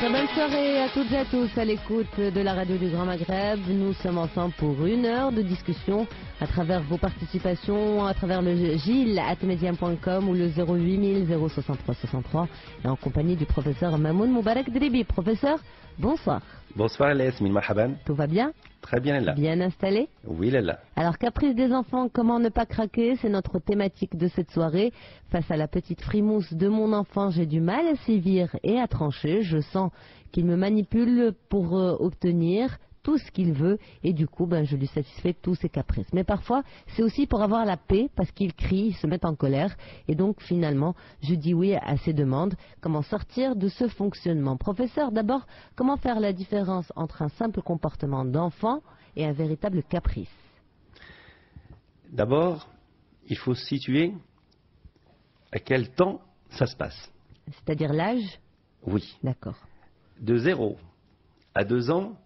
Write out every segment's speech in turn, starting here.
Très bonne soirée à toutes et à tous à l'écoute de la radio du Grand Maghreb. Nous sommes ensemble pour 1 heure de discussion à travers vos participations, à travers le gilles@medium.com ou le 08 063 63 et en compagnie du professeur Mamoun Moubarak Dribi. Professeur, bonsoir. Bonsoir Yasmine, marhaban. Tout va bien? Très bien là. Bien installé? Oui là. Alors, caprice des enfants, comment ne pas craquer? C'est notre thématique de cette soirée. Face à la petite frimousse de mon enfant, j'ai du mal à sévir et à trancher. Je sens qu'il me manipule pour obtenir tout ce qu'il veut et du coup, je lui satisfais tous ses caprices. Mais parfois, c'est aussi pour avoir la paix parce qu'il crie, il se met en colère et donc finalement, je dis oui à ses demandes. Comment sortir de ce fonctionnement? Professeur, d'abord, comment faire la différence entre un simple comportement d'enfant et un véritable caprice? D'abord, il faut se situer à quel temps ça se passe. C'est-à-dire l'âge? Oui. D'accord. De 0 à 2 ans,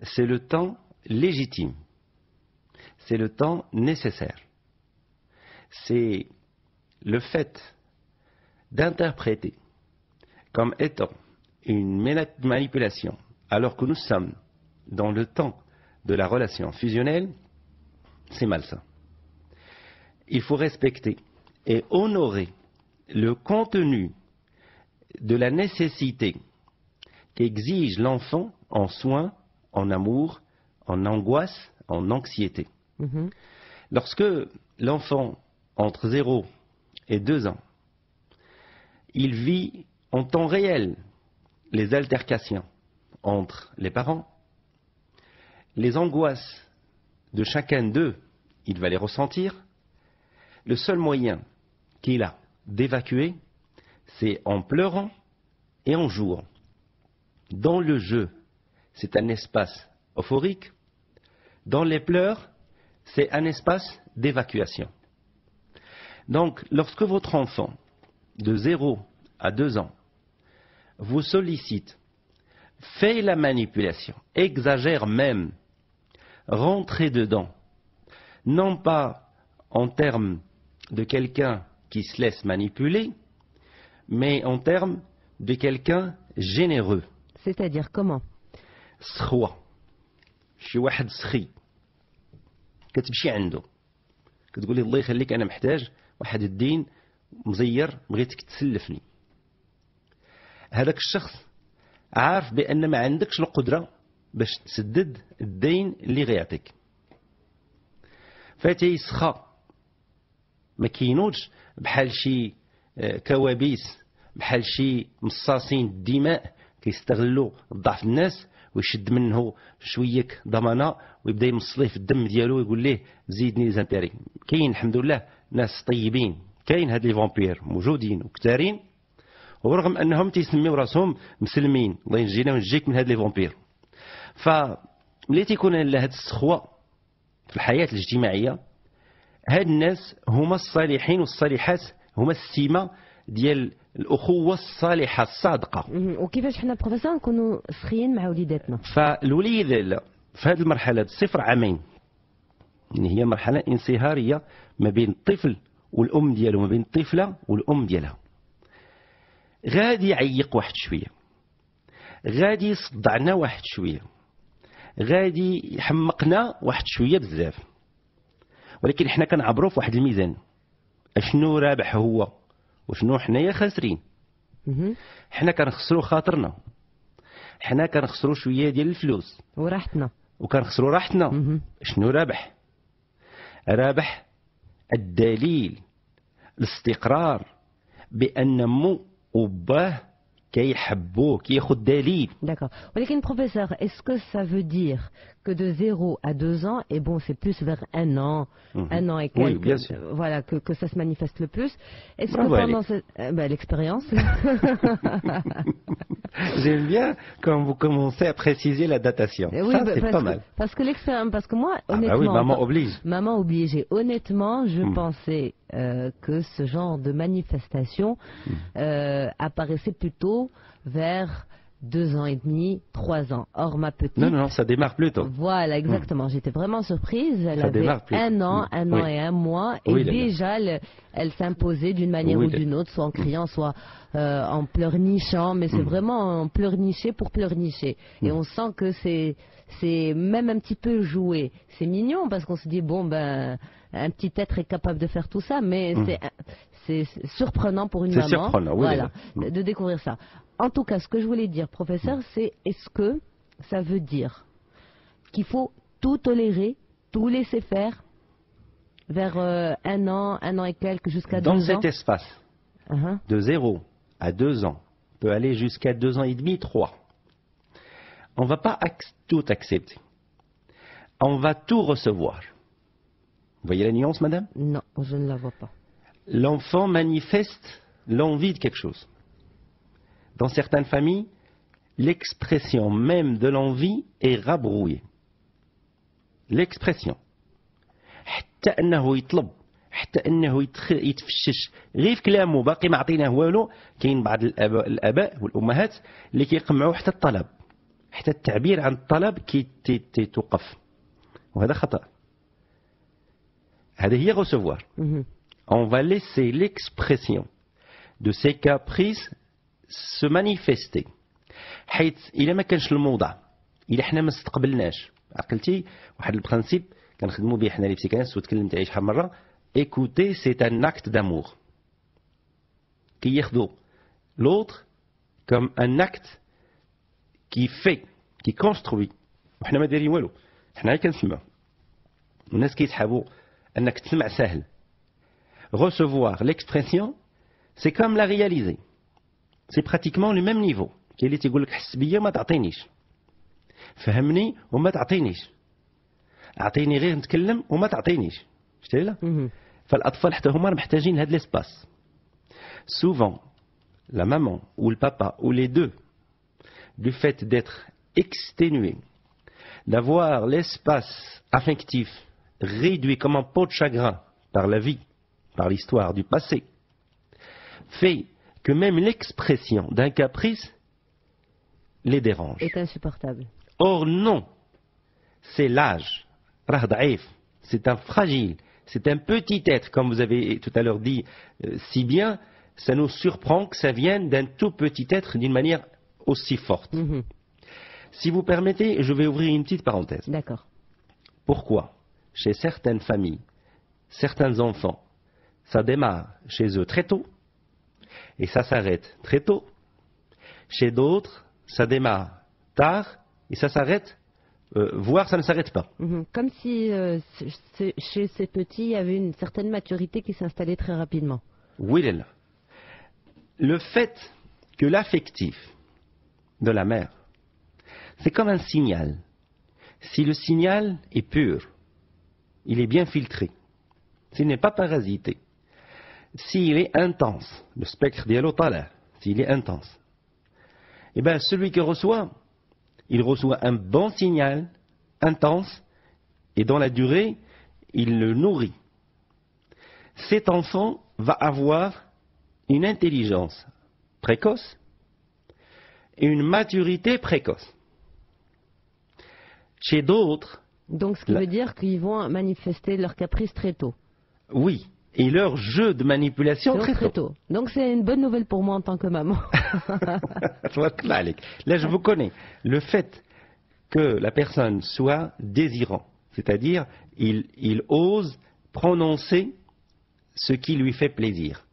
c'est le temps légitime. C'est le temps nécessaire. C'est le fait d'interpréter comme étant une manipulation, alors que nous sommes dans le temps de la relation fusionnelle, c'est malsain. Il faut respecter et honorer le contenu de la nécessité qu'exige l'enfant en soins, en amour, en angoisse, en anxiété. Lorsque l'enfant, entre 0 et 2 ans, il vit en temps réel les altercations entre les parents, les angoisses de chacun d'eux, il va les ressentir. Le seul moyen qu'il a d'évacuer, c'est en pleurant et en jouant. Dans le jeu, c'est un espace euphorique. Dans les pleurs, c'est un espace d'évacuation. Donc, lorsque votre enfant, de 0 à 2 ans, vous sollicite, fait la manipulation, exagère même, rentrez dedans, non pas en termes de quelqu'un qui se laisse manipuler, mais en termes de quelqu'un généreux. C'est-à-dire comment? سخوة شي واحد سخي كتمشي عنده كتقول لي الله يخليك انا محتاج واحد الدين مزير بغيتك تسلفني. هذاك الشخص عارف بان ما عندكش القدره باش تسدد الدين اللي غيعطيك، فتيسخى ما كينوضش بحال شي كوابيس، بحال شي مصاصين الدماء كيستغلوا ضعف الناس ويشد منه شويه ضمانه ويبدا يمص ليه في الدم ديالو ويقول ليه زيدني زانتيري. كاين الحمد لله ناس طيبين، كاين هاد لي فامبير موجودين وكثارين، ورغم انهم تيسميو راسهم مسلمين، الله ينجينا وينجيك من هاد لي فامبير. فملي تيكون هاد السخوه في الحياه الاجتماعيه، هاد الناس هما الصالحين والصالحات، هما السمه ديال الأخوة الصالحة الصادقة. وكيفاش حنا بروفيسور نكونوا سخيين مع وليداتنا؟ فالوليد في هذه المرحلة 0 عامين، يعني هي مرحلة انصهارية ما بين الطفل والأم ديالو، ما بين الطفلة والأم ديالها. غادي يعيق واحد شوية، غادي يصدعنا واحد شوية، غادي يحمقنا واحد شوية بزاف، ولكن حنا كنعبروا في واحد الميزان. اشنو رابح هو وشنو حنايا خاسرين؟ حنا كنخسروا خاطرنا، حنا كنخسروا شويه ديال الفلوس وراحتنا، وكنخسروا راحتنا. شنو رابح؟ رابح الدليل، الاستقرار بان مو وباه كيحبوه، كياخذ دليل. D'accord. ولكن professeur, est-ce que ça veut dire que de 0 à 2 ans, et bon c'est plus vers 1 an, 1 an et quelques, oui, bien sûr. voilà, que ça se manifeste le plus. Est-ce Bravo, que pendant l'expérience J'aime bien quand vous commencez à préciser la datation. Oui, ça, c'est pas mal. Parce que l'expérience, parce que moi, honnêtement, oui, maman oblige. Maman obligée. Honnêtement, je pensais que ce genre de manifestation apparaissait plutôt vers 2 ans et demi, 3 ans. Or, ma petite... Non, ça démarre plus tôt. Voilà, exactement. J'étais vraiment surprise. Elle Ça avait démarre plus un tôt. an, un an Oui. et un mois. Et Oui, là, là. déjà, elle s'imposait d'une manière Oui, ou là. d'une autre, soit en criant, soit en pleurnichant. Mais c'est vraiment en pleurnicher pour pleurnicher. Et on sent que c'est même un petit peu joué. C'est mignon parce qu'on se dit, bon, ben, un petit être est capable de faire tout ça. Mais c'est surprenant pour une C'est maman. surprenant, oui, Voilà, là. de découvrir ça. En tout cas, ce que je voulais dire, professeur, c'est est-ce que ça veut dire qu'il faut tout tolérer, tout laisser faire vers 1 an et quelques, jusqu'à 2 ans? Dans cet espace, de 0 à 2 ans, peut aller jusqu'à 2 ans et demi, 3. On ne va pas tout accepter. On va tout recevoir. Vous voyez la nuance, madame? Non, je ne la vois pas. L'enfant manifeste l'envie de quelque chose. Dans certaines familles, l'expression même de l'envie est rabrouillée. L'expression. حتى أنه يطلب حتى أنه يتفشش غير في كلامه باقي ما عطيناه والو. كاين بعض الآباء والأمهات اللي كيقمعوا حتى الطلب حتى التعبير عن الطلب كي توقف وهذا خطأ. هذه هي recevoir. On va laisser l'expression de ces caprices se manifester. حيث إلا ما كانش الموضع إلا حنا ما استقبلناش عقلتي واحد البرانسيب كنخدموا به حنا لي بسيكانس وتكلمت عليه شحال مره. écouter c'est un acte d'amour. كياخذوا l'autre comme un acte qui fait qui construit وحنا ما دايرين والو. حنا غير كنسمعوا الناس كيسحبوا انك تسمع سهل. Recevoir l'expression c'est comme la réaliser. C'est pratiquement le même niveau. كاين اللي تيقول لك حس بيا ما تعطينيش فهمني وما تعطينيش اعطيني غير نتكلم وما تعطينيش. شتي لا فالاطفال حتى هما محتاجين هذا l'espace. Souvent la maman ou le papa ou les deux, du fait d'être exténués, d'avoir l'espace affectif réduit comme un pot de chagrin par la vie, par l'histoire du passé, fait que même l'expression d'un caprice les dérange. Est insupportable. Or non, c'est l'âge. Rah daïf, c'est un fragile, c'est un petit être, comme vous avez tout à l'heure dit si bien, ça nous surprend que ça vienne d'un tout petit être d'une manière aussi forte. Si vous permettez, je vais ouvrir une petite parenthèse. D'accord. Pourquoi chez certaines familles, certains enfants, ça démarre chez eux très tôt et ça s'arrête très tôt. Chez d'autres, ça démarre tard et ça s'arrête, voire ça ne s'arrête pas. Comme si chez ces petits, il y avait une certaine maturité qui s'installait très rapidement. Oui, Léla. Le fait que l'affectif de la mère, c'est comme un signal. Si le signal est pur, il est bien filtré, s'il n'est pas parasité, s'il est intense, le spectre dialo tala, s'il est intense, eh bien celui qui reçoit, il reçoit un bon signal, intense, et dans la durée, il le nourrit. Cet enfant va avoir une intelligence précoce et une maturité précoce. Chez d'autres... Donc ce qui veut dire qu'ils vont manifester leur caprice très tôt. Oui, et leur jeu de manipulation très tôt. Donc c'est une bonne nouvelle pour moi en tant que maman. Là je vous connais. Le fait que la personne soit désirant, c'est-à-dire il ose prononcer ce qui lui fait plaisir.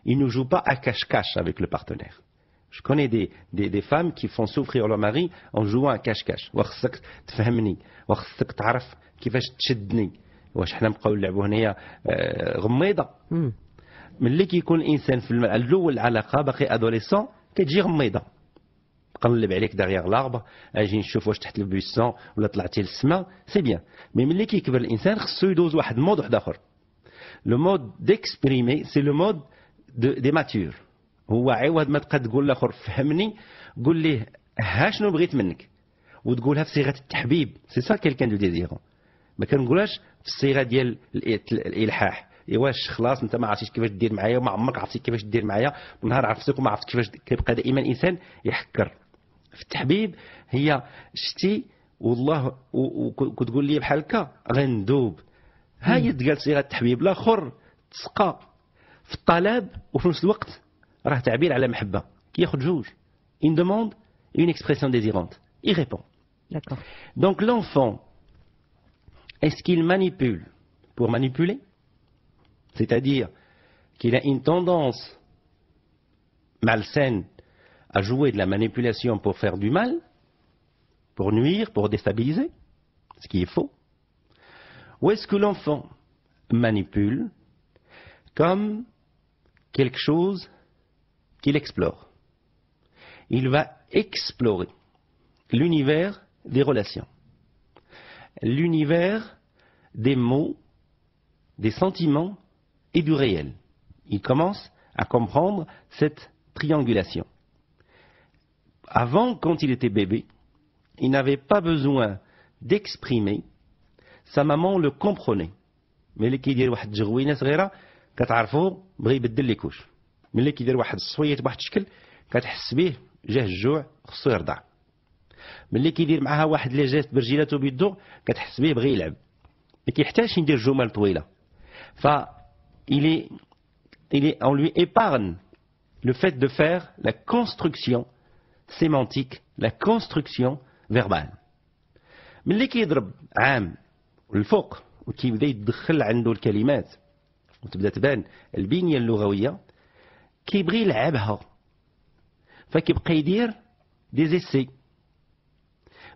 Il ne joue pas à cache-cache avec le partenaire. Je connais des femmes qui font souffrir leur mari en jouant à cache-cache. وخصك تفهمني وخصك تعرف كيفاش تشدني. واش حنا نبقاو نلعبوا هنايا غميضه. ملي كيكون الانسان في الاول العلاقه باقي ادوليسون كتجي غميضه. قنلب عليك دغيغ لارب اجي نشوف واش تحت البويسون ولا طلعتي للسماء سي بيان. مي ملي كيكبر الانسان خصو يدوز واحد المود واحد اخر. لو مود ديكسبريمي سي لو مود دي ماتور. هو عوض ما تبقى تقول لاخر فهمني قول ليه ها شنو بغيت منك وتقولها في صيغه التحبيب. سي سا كيلكان دو ديزيرون. ما كنقولهاش في الصيغه ديال الالحاح. واش خلاص انت ما عرفتيش كيفاش دير معايا وما عمرك عرفتي كيفاش دير معايا ونهار عرفتك وما عرفت كيفاش. كيبقى دائما الانسان يحكر في التحبيب هي شتي والله وكتقول لي بحال هكا غندوب. ها هي تقال صيغه التحبيب، الاخر تسقى في الطلب وفي نفس الوقت راه تعبير على محبه. كياخذ جوج une demande et une expression désirante. Il répond. D'accord. Donc l'enfant, est-ce qu'il manipule pour manipuler? C'est-à-dire qu'il a une tendance malsaine à jouer de la manipulation pour faire du mal, pour nuire, pour déstabiliser, ce qui est faux. Ou est-ce que l'enfant manipule comme quelque chose qu'il explore? Il va explorer l'univers des relations, l'univers des mots, des sentiments et du réel. Il commence à comprendre cette triangulation. Avant, quand il était bébé, il n'avait pas besoin d'exprimer, sa maman le comprenait. ملي كيدير واحد الجغوينه صغيره كتعرفوا بغى يبدل لي كوش، ملي كيدير واحد الصويت بواحد الشكل كتحس به جاه الجوع خصو يرضع، ملي كيدير معها واحد لي جيست برجيلاته بيدو كتحس به بغى يلعب، ما كيحتاجش يدير جمل طويله. ف on lui épargne le fait de faire la construction sémantique, la construction verbale. ملي كيضرب عام الفوق وكيبدا يدخل عنده الكلمات وتبدا تبان البنيه اللغويه كيبغي يلعبها، فكيبقى يدير دي زيسي.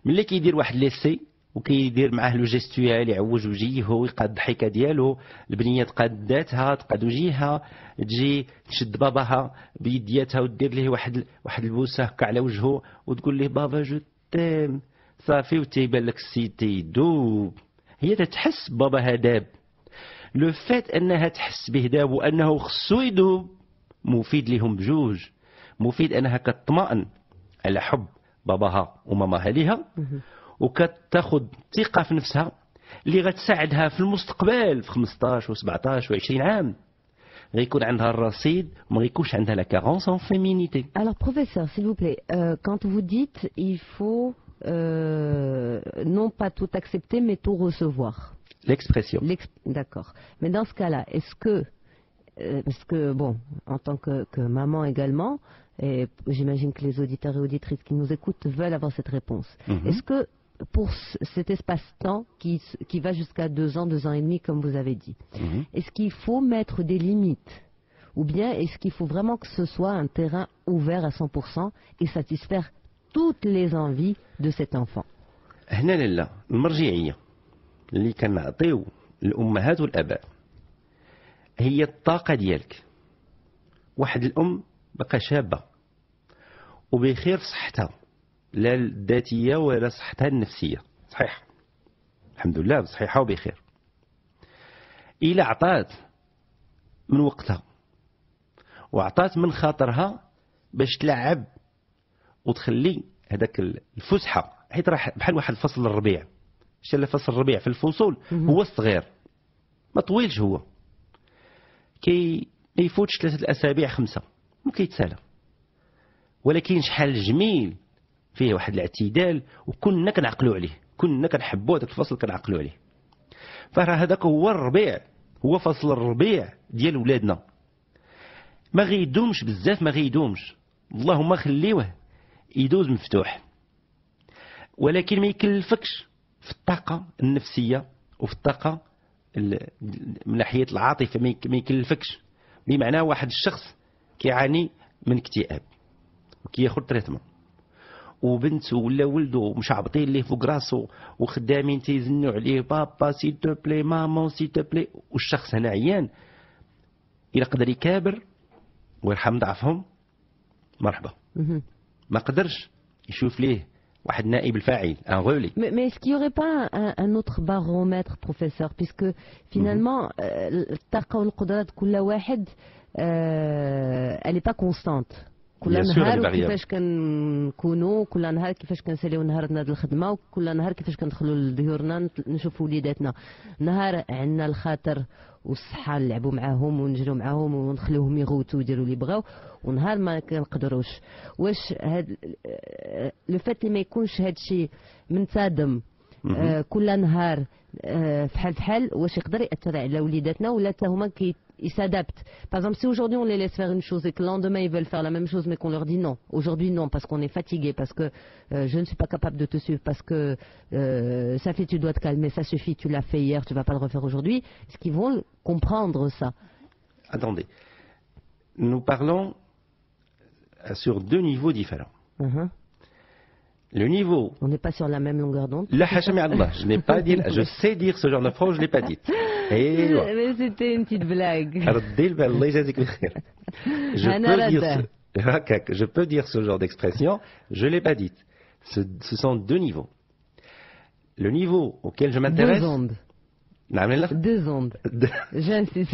ملي كيدير واحد ليسي وكيدير معاه لو جيستويال يعوج وجهه ويقاد الضحكه ديالو، البنيه تقاد ذاتها تقاد وجهها، تجي تشد باباها بيدياتها ودير ليه واحد البوسه هكا على وجهه وتقول ليه بابا جو تيم صافي، وتيبان لك السيد تيدوب. هي تتحس باباها داب. لو فات انها تحس به داب وانه خصو يدوب مفيد لهم بجوج، مفيد انها كتطمئن على حب باباها وماماها ليها وكتاخذ ثقه في نفسها اللي غتساعدها في المستقبل في 15 و17 و20 عام غيكون عندها الرصيد وما غيكونش عندها لا كارونس en féminité. Alors professeur, s'il vous plaît, quand vous dites il faut non pas tout accepter mais tout recevoir. L'expression. D'accord. Mais dans ce cas-là, est-ce que bon, en tant que maman également, et j'imagine que les auditeurs et auditrices qui nous écoutent veulent avoir cette réponse. Est-ce que pour cet espace-temps qui va jusqu'à 2 ans, 2 ans et demi, comme vous avez dit, est-ce qu'il faut mettre des limites? Ou bien est-ce qu'il faut vraiment que ce soit un terrain ouvert à 100% et satisfaire toutes les envies de cet enfant? هنا لا المرجعية اللي كنعطيو الأمهات والآباء هي الطاقة ديالك. واحد الأم بقى شابة وبخير في صحتها، لا الذاتية ولا صحتها النفسية، صحيح الحمد لله صحيحة وبخير. إلا عطات من وقتها وعطات من خاطرها باش تلعب وتخلي هذاك الفسحة، حيت راه بحال واحد فصل الربيع. شتي فصل الربيع في الفصول هو الصغير ما طويلش، هو ما يفوتش 3 الأسابيع 5 وكيتسالى، ولكن شحال جميل فيه واحد الاعتدال وكنا كنعقلوا عليه، كنا كنحبوا هذاك الفصل كنعقلوا عليه. فراه هذاك هو الربيع، هو فصل الربيع ديال ولادنا. ما غيدومش بزاف، ما غيدومش، اللهم خليوه يدوز مفتوح، ولكن ما يكلفكش في الطاقة النفسية وفي الطاقة من ناحية العاطفة، ما يكلفكش. بمعنى واحد الشخص كيعاني من اكتئاب وكياخذ تريتمون، وبنته ولا ولده مشعبطين ليه فوق راسه وخدامين تيزنوا عليه بابا سي تو بلي مامون سي تو بلي، والشخص هنا عيان، إلا قدر يكابر ويرحم ضعفهم مرحبا، ما قدرش يشوف ليه واحد نائب الفاعل un relais. Mais est-ce qu'il n'y aurait pas un autre baromètre, professeur, puisque finalement الطاقة والقدرات كل واحد elle n'est pas constante. كل نهار وكيفاش كنكونوا كل نهار كيفاش كنساليو نهارنا د الخدمه وكل نهار كيفاش كندخلوا لديورنا نشوفوا وليداتنا نهار عندنا الخاطر والصحه نلعبوا معاهم ونجروا معاهم ونخليوهم يغوتوا ويديروا اللي بغاو ونهار ما كنقدروش واش هاد لو فات اللي ما يكونش هاد الشيء منتظم كل نهار فحال واش يقدر ياثر على وليداتنا ولا حتى هما ils s'adaptent. Par exemple, si aujourd'hui on les laisse faire une chose et que le lendemain ils veulent faire la même chose mais qu'on leur dit non, aujourd'hui non, parce qu'on est fatigué, parce que je ne suis pas capable de te suivre, parce que ça fait tu dois te calmer, ça suffit, tu l'as fait hier, tu vas pas le refaire aujourd'hui, est-ce qu'ils vont comprendre ça? Attendez, nous parlons sur deux niveaux différents. Le niveau... On n'est pas sur la même longueur d'onde. La hacham Allah, je n'ai pas dit, je sais dire ce genre de phrase, je ne l'ai pas dit. Mais c'était une petite blague. Je peux dire ce genre d'expression, je ne l'ai pas dite. Ce sont deux niveaux. Le niveau auquel je m'intéresse... Deux ondes. Deux ondes. J'insiste.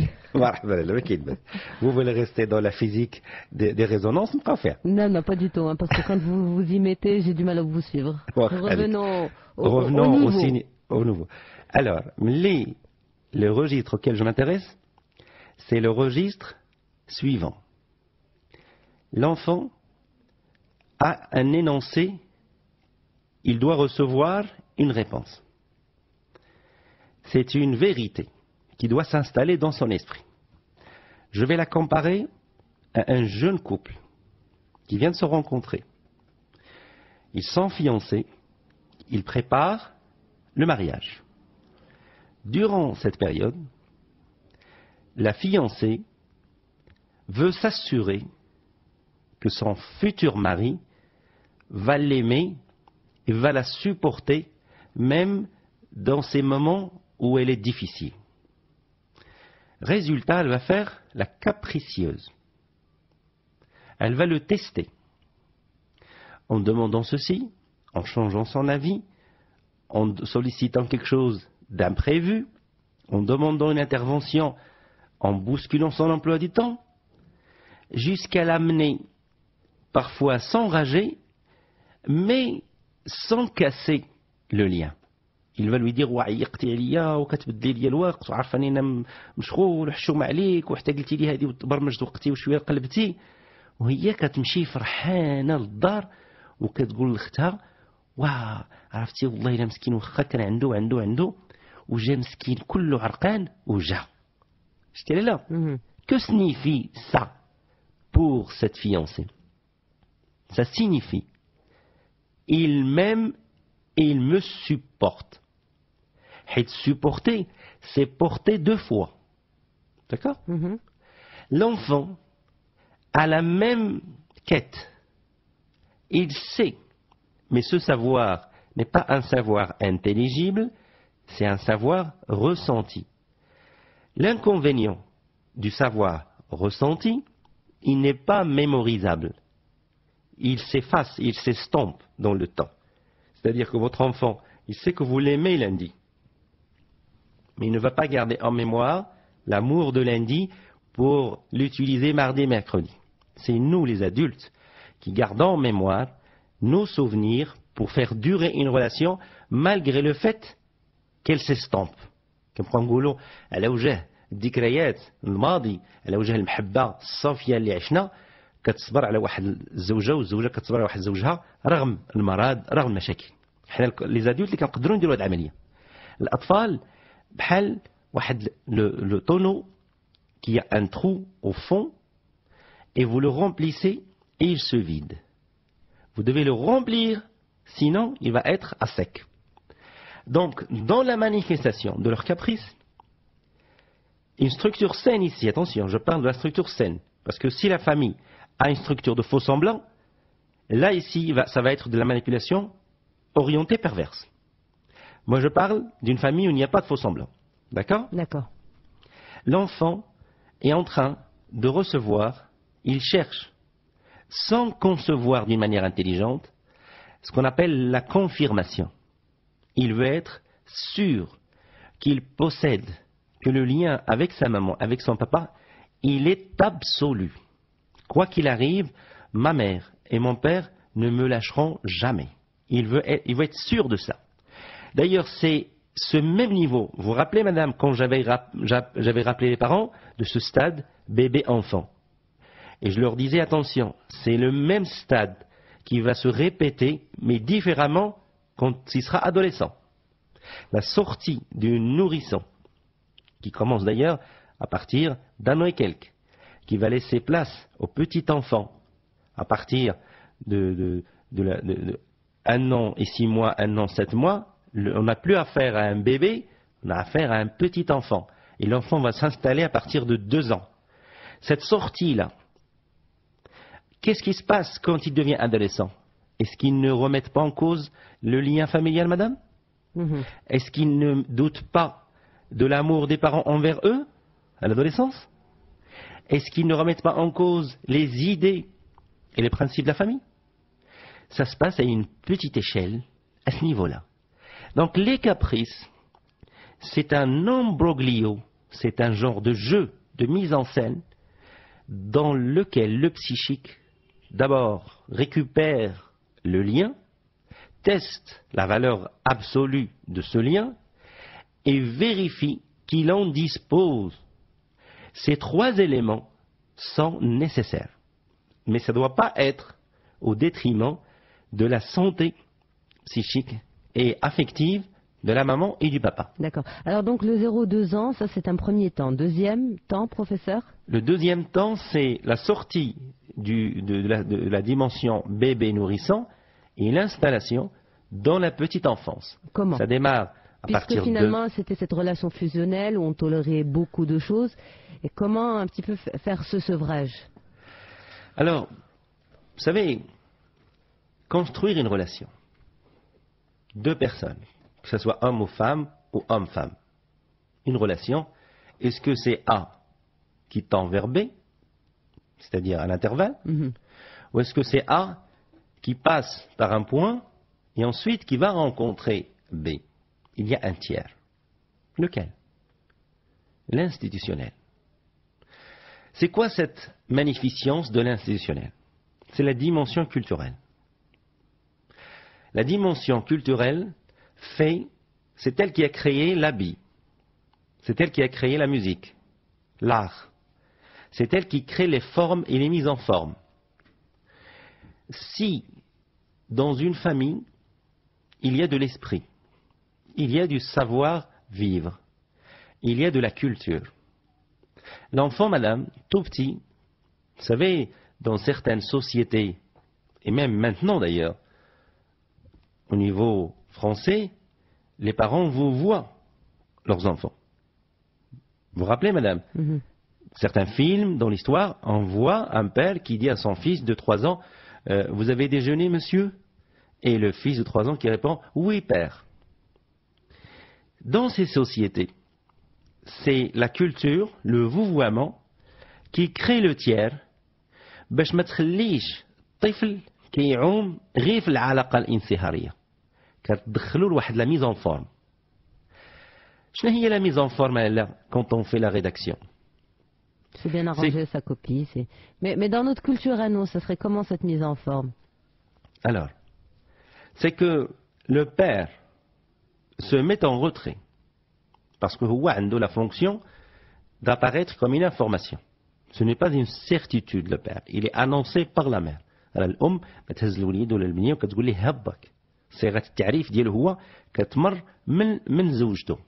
Vous voulez rester dans la physique des résonances, pas faire. Non, non, pas du tout, hein, parce que quand vous vous y mettez, j'ai du mal à vous suivre. Revenons au nouveau. Alors, le registre auquel je m'intéresse, c'est le registre suivant. L'enfant a un énoncé, il doit recevoir une réponse. C'est une vérité qui doit s'installer dans son esprit. Je vais la comparer à un jeune couple qui vient de se rencontrer. Ils sont fiancés, ils préparent le mariage. Durant cette période, la fiancée veut s'assurer que son futur mari va l'aimer et va la supporter même dans ces moments où elle est difficile. Résultat, elle va faire la capricieuse. Elle va le tester. En demandant ceci, en changeant son avis, en sollicitant quelque chose d'imprévu, en demandant une intervention, en bousculant son emploi du temps, jusqu'à l'amener parfois à s'enrager, mais sans casser le lien. Il va lui dire وعيقتي عليا وكتبدلي لي الوقت وعارفاني انا مشغول وحشوم عليك وحتى قلتي لي هذه وبرمجت وقتي وشويه قلبتي وهي كتمشي فرحانه للدار وكتقول لاختها واه عرفتي والله الا مسكين واخا كان عنده وجا مسكين كله عرقان وجا شتي لا que signifie ça pour cette fiancée? Ça signifie il m'aime et il me supporte. Et supporter, c'est porter deux fois. D'accord? L'enfant a la même quête. Il sait, mais ce savoir n'est pas un savoir intelligible, c'est un savoir ressenti. L'inconvénient du savoir ressenti, il n'est pas mémorisable. Il s'efface, il s'estompe dans le temps. C'est-à-dire que votre enfant, il sait que vous l'aimez lundi. Mais il ne va pas garder en mémoire l'amour de lundi pour l'utiliser mardi et mercredi. C'est nous, les adultes, qui gardons en mémoire nos souvenirs pour faire durer une relation malgré le fait qu'elle s'estompe. Comme on dit, على وجه الذكريات الماضي على وجه المحبة الصافية اللي عشنا كتصبر على واحد الزوجة والزوجة كتصبر على واحد زوجها رغم المرض رغم المشاكل. حنا لي زادولت اللي كنقدروا نديروا هذه العملية. الأطفال بحال واحد le tonneau qui a un trou au fond et vous le remplissez et il se vide. Vous devez le remplir, sinon il va être à sec. Donc, dans la manifestation de leur caprice, une structure saine ici, attention, je parle de la structure saine, parce que si la famille a une structure de faux semblant, là ici, ça va être de la manipulation orientée perverse. Moi, je parle d'une famille où il n'y a pas de faux semblant. D'accord? D'accord. L'enfant est en train de recevoir, il cherche, sans concevoir d'une manière intelligente, ce qu'on appelle la confirmation. Il veut être sûr qu'il possède, que le lien avec sa maman, avec son papa, il est absolu. Quoi qu'il arrive, ma mère et mon père ne me lâcheront jamais. Il veut être sûr de ça. D'ailleurs, c'est ce même niveau. Vous vous rappelez, madame, quand j'avais rappelé les parents de ce stade bébé-enfant. Et je leur disais, attention, c'est le même stade qui va se répéter, mais différemment quand il sera adolescent. La sortie du nourrisson, qui commence d'ailleurs à partir d'un an et quelques, qui va laisser place au petit enfant à partir de 1 an et 6 mois, 1 an, 7 mois, on n'a plus affaire à un bébé, on a affaire à un petit enfant. Et l'enfant va s'installer à partir de 2 ans. Cette sortie-là, qu'est-ce qui se passe quand il devient adolescent? Est-ce qu'ils ne remettent pas en cause le lien familial, madame? Est-ce qu'ils ne doutent pas de l'amour des parents envers eux, à l'adolescence? Est-ce qu'ils ne remettent pas en cause les idées et les principes de la famille? Ça se passe à une petite échelle, à ce niveau-là. Donc les caprices, c'est un imbroglio, c'est un genre de jeu, de mise en scène, dans lequel le psychique, d'abord, récupère le lien, teste la valeur absolue de ce lien, et vérifie qu'il en dispose. Ces 3 éléments sont nécessaires. Mais ça ne doit pas être au détriment de la santé psychique et affective de la maman et du papa. D'accord. Alors donc le 0-2 ans, ça c'est un premier temps. Deuxième temps, professeur? Le deuxième temps, c'est la sortie de la dimension bébé nourrissant et l'installation dans la petite enfance. Comment? Ça démarre à Puisque partir finalement c'était cette relation fusionnelle où on tolérait beaucoup de choses. Et comment un petit peu faire ce sevrage? Alors, vous savez, construire une relation, 2 personnes, que ce soit homme ou femme ou homme-femme, une relation, est-ce que c'est A qui tend vers B, c'est-à-dire à l'intervalle, ou est-ce que c'est A qui passe par un point et ensuite qui va rencontrer B? Il y a un tiers. Lequel? L'institutionnel. C'est quoi cette magnificence de l'institutionnel? C'est la dimension culturelle. La dimension culturelle c'est elle qui a créé l'habit, c'est elle qui a créé la musique, l'art, c'est elle qui crée les formes et les mises en forme. Si, dans une famille, il y a de l'esprit, il y a du savoir-vivre, il y a de la culture, l'enfant, madame, tout petit, vous savez, dans certaines sociétés, et même maintenant d'ailleurs, au niveau français, les parents vous voient leurs enfants. Vous vous rappelez, madame? Certains films dans l'histoire, on voit un père qui dit à son fils de 3 ans, vous avez déjeuné, monsieur? Et le fils de 3 ans qui répond, oui, père. Dans ces sociétés, c'est la culture, le vouvoiement, qui crée le tiers, باش ما تخليش طفل كيعوم غير في العلاقة الانصهارية. كتدخلوا لواحد لا ميز ان فورم. شنو هي لا ميز ان فورم là quand on fait la rédaction? C'est bien arrangé sa copie. Mais dans notre culture à nous, ça serait comment cette mise en forme? Alors, c'est que le père se met en retrait parce que هو عنده la fonction d'apparaître comme une information. Ce n'est pas une certitude, le père. Il est annoncé par la mère. الأم بتهز الوليد ولا البنية وكتقول ليه هبك. صيغة التعريف ديال هو كتمر من زوجته.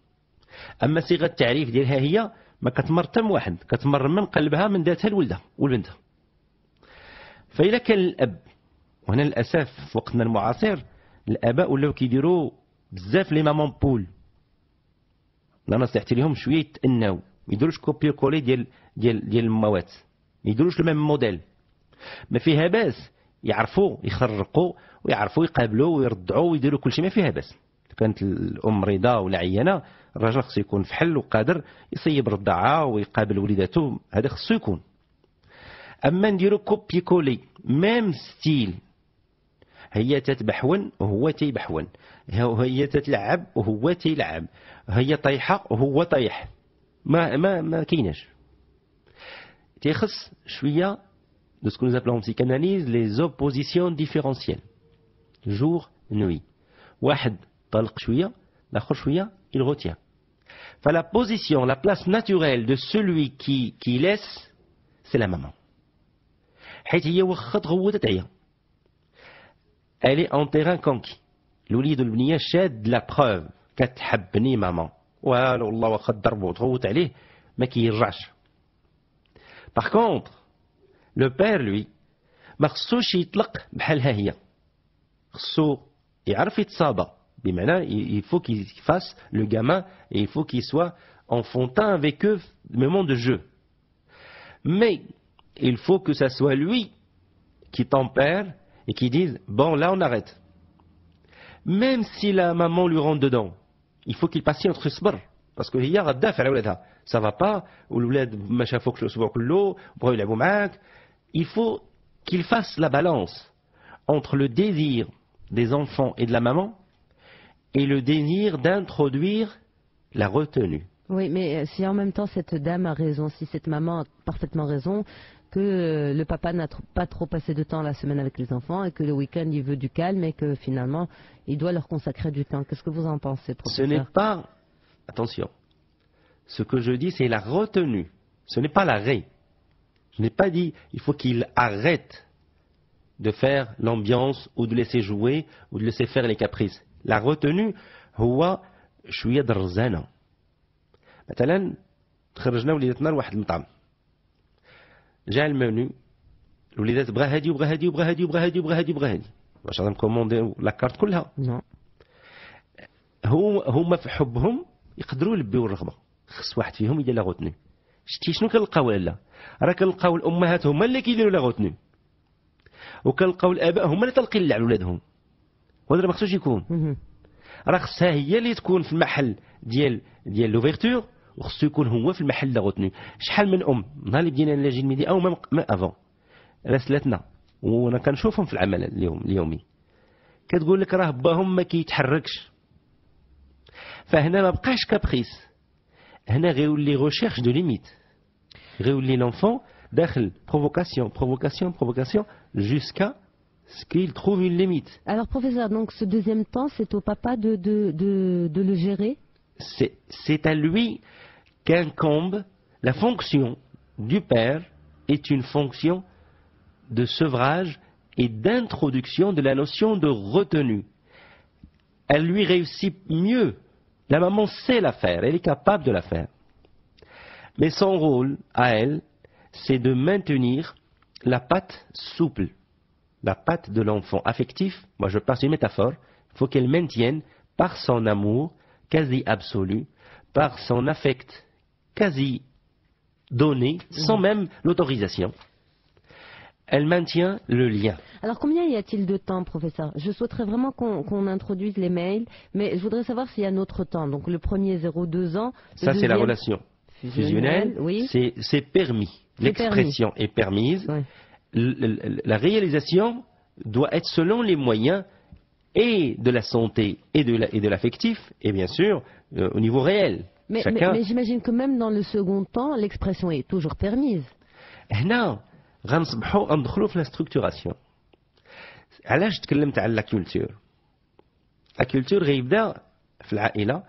أما صيغة التعريف ديالها هي ما كتمر تم واحد، كتمر من قلبها من ذاتها لولدها ولبنتها. فإذا كان الأب، وهنا للأسف في وقتنا المعاصر الآباء ولاو كيديروا بزاف لي مامون بول. أنا نصيحت لهم شوية يتأناو، ما يديروش كوبي كولي ديال المواد، ما يديروش لو ميم موديل. ما فيها باس يعرفوا يخرقوا ويعرفوا يقابلوا ويردعوا ويديروا كل شيء، ما فيها باس. كانت الام مريضه ولا عيانه، الراجل خصو يكون فحل وقادر يصيب رضاعه ويقابل وليداته، هذا خصو يكون. اما نديروا كوبي كولي ميم ستيل، هي تتبحون وهو تيبحون، هي تتلعب وهو تيلعب، هي طايحه وهو طايح، ما كايناش. تيخص شويه de ce que nous appelons en psychanalyse les oppositions différentielles. Jour, nuit. واحد طلق شوية, l'autre شوية, il retient. Enfin, la position, la place naturelle de celui qui laisse, c'est la maman. حيث هي واخا تغوت تعيا. Elle est en terrain conquis. الوليد والبنية شاد la preuve كتحبني ماما. والو والله واخا تضربو وتغوت عليه ما كيرجعش. Par contre, le père lui ما خصوش يطلق بحالها هي. خصو يعرف يتصابى. بمعنى il faut qu'il fasse le gamin et il faut qu'il soit enfantin avec eux au moment de jeu. Mais il faut que ça soit lui qui tempère et qui dise bon là on arrête. Même si la maman lui rentre dedans, il faut qu'il patiente صبر parce que هي غتدافع على ولادها. Ça va pas والولاد ما شافوكش الاسبوع كله بغاو يلعبوا معاك. Il faut qu'il fasse la balance entre le désir des enfants et de la maman et le désir d'introduire la retenue. Oui, mais si en même temps cette dame a raison, si cette maman a parfaitement raison, que le papa n'a pas trop passé de temps la semaine avec les enfants et que le week-end il veut du calme et que finalement il doit leur consacrer du temps. Qu'est-ce que vous en pensez, professeur? Ce n'est pas, attention, ce que je dis c'est la retenue, ce n'est pas l'arrêt. Je n'ai pas dit il faut qu'il arrête de faire l'ambiance ou de laisser jouer ou de laisser faire les caprices. La retenue هو شوية درزانة. مثلا تخرجنا وليداتنا لواحد المطعم. جاء المنيو الوليدات بغا هادي وبغا هادي وبغا هادي وبغا هادي وبغا هادي وبغا هادي. واش غادي نكومونديو لاكارت كلها؟ هما في حبهم يقدروا يلبيو الرغبة. خص واحد فيهم يدير لا غوتني. شتي شنو كنلقاو لالا؟ راه كنلقاو الامهات هما اللي كيديروا لا غوتني. وكنلقاو الاباء هما اللي طالقين على ولادهم. وهذا ما خصوش يكون. راه خصها هي اللي تكون في المحل ديال لوفيرتور وخصو يكون هو في المحل لا غوتني. شحال من نهار اللي بدينا نلاجي الميدي او ما افون راسلاتنا وانا كنشوفهم في العمل اليومي كتقول لك راه باهم ما كيتحركش. فهنا ما بقاش كابريس. هنا غيولي ريشيرش دو ليميت. غيولي لونفون داخل provocation jusqu'à ce qu'il trouve une limite. Alors professeur, donc ce deuxième temps, c'est au papa de le gérer? C'est à lui qu'incombe la fonction du père est une fonction de sevrage et d'introduction de la notion de retenue. Elle lui réussit mieux. La maman sait la faire, elle est capable de la faire. Mais son rôle, à elle, c'est de maintenir la patte souple, la patte de l'enfant affectif. Moi je passe une métaphore, il faut qu'elle maintienne par son amour quasi absolu, par son affect quasi donné, sans même l'autorisation. Elle maintient le lien. Alors combien y a-t-il de temps, professeur? Je souhaiterais vraiment qu'on introduise les mails, mais je voudrais savoir s'il y a un autre temps. Donc le premier 0-2 ans. Ça c'est la relation fusionnelle, oui. C'est permis. L'expression est permise. Oui. La réalisation doit être selon les moyens et de la santé et de l'affectif, et bien sûr au niveau réel. Mais j'imagine que même dans le second temps, l'expression est toujours permise. هنا غنصبحوا ندخلوا في لا ستركتوراسيون. علاش تكلمت على لا كولتور؟ لا كولتور غيبدا في العائله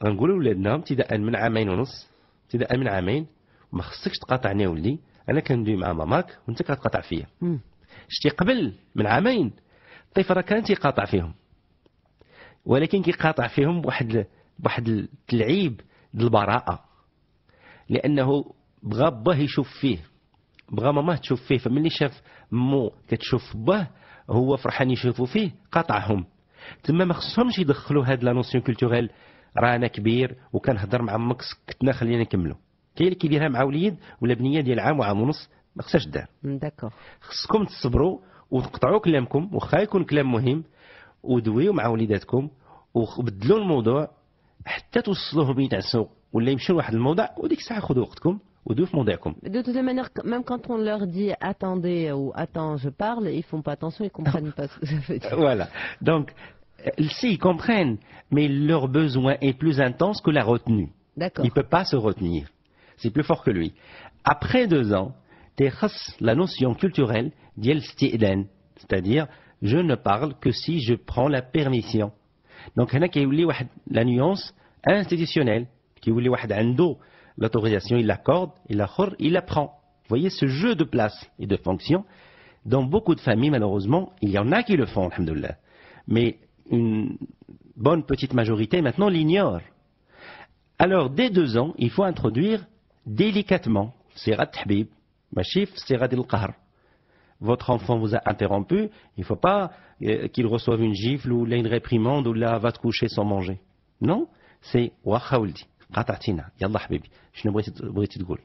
غنقولوا لولادنا ابتداء من 2 عام ونص، ابتداء من 2 عام ما خصكش تقاطعني ولدي، انا كندوي مع ماماك وانت كتقاطع فيا. شتي قبل من 2 عام الطفل راه كان تيقاطع فيهم، ولكن كيقاطع فيهم بواحد التلعيب ديال البراءه، لانه بغى باه يشوف فيه، بغى ماماه تشوف فيه، فملي شاف مو كتشوف باه هو فرحان يشوفوا فيه قاطعهم. تما ما خصهمش يدخلوا هاد لا نوسيون كولتوريل راه انا كبير وكنهضر مع امك سكتنا خلينا نكملوا. كاين اللي كيديرها مع وليد ولا بنيه ديال 1 وعام ونص ما خصهاش دار. داكور. خصكم تصبروا وتقطعوا كلامكم واخا يكون كلام مهم ودويوا مع وليداتكم وبدلوا الموضوع حتى توصلوهم يتعسوا ولا يمشيو لواحد الموضوع وديك الساعه خذوا وقتكم ودويوا في موضوعكم. De toute manière, même quand on leur dit attendez ou attends je parle, ils font pas attention, ils comprennent pas ce que ça veut dire. Voilà. Donc si ils comprennent, mais leur besoin est plus intense que la retenue. D'accord. Il ne peut pas se retenir. C'est plus fort que lui. Après 2 ans, تخص la notion culturelle ديال الاستئذان, c'est-à-dire je ne parle que si je prends la permission. Donc هنا كيولي واحد la nuance institutionnelle, كيولي واحد عنده l'autorisation, il l'accorde, et l'autre, il la prend. Vous voyez ce jeu de place et de fonction. Dans beaucoup de familles, malheureusement, il y en a qui le font, alhamdoulilah. Mais une bonne petite majorité, maintenant, l'ignore. Alors, dès 2 ans, il faut introduire délicatement, sirat habib, machif, sirat al-qahr. Votre enfant vous a interrompu, il ne faut pas qu'il reçoive une gifle ou une réprimande ou là, va te coucher sans manger. Non, c'est wakha ouldi. قاطعتينا يلا حبيبي شنو بغيتي تقول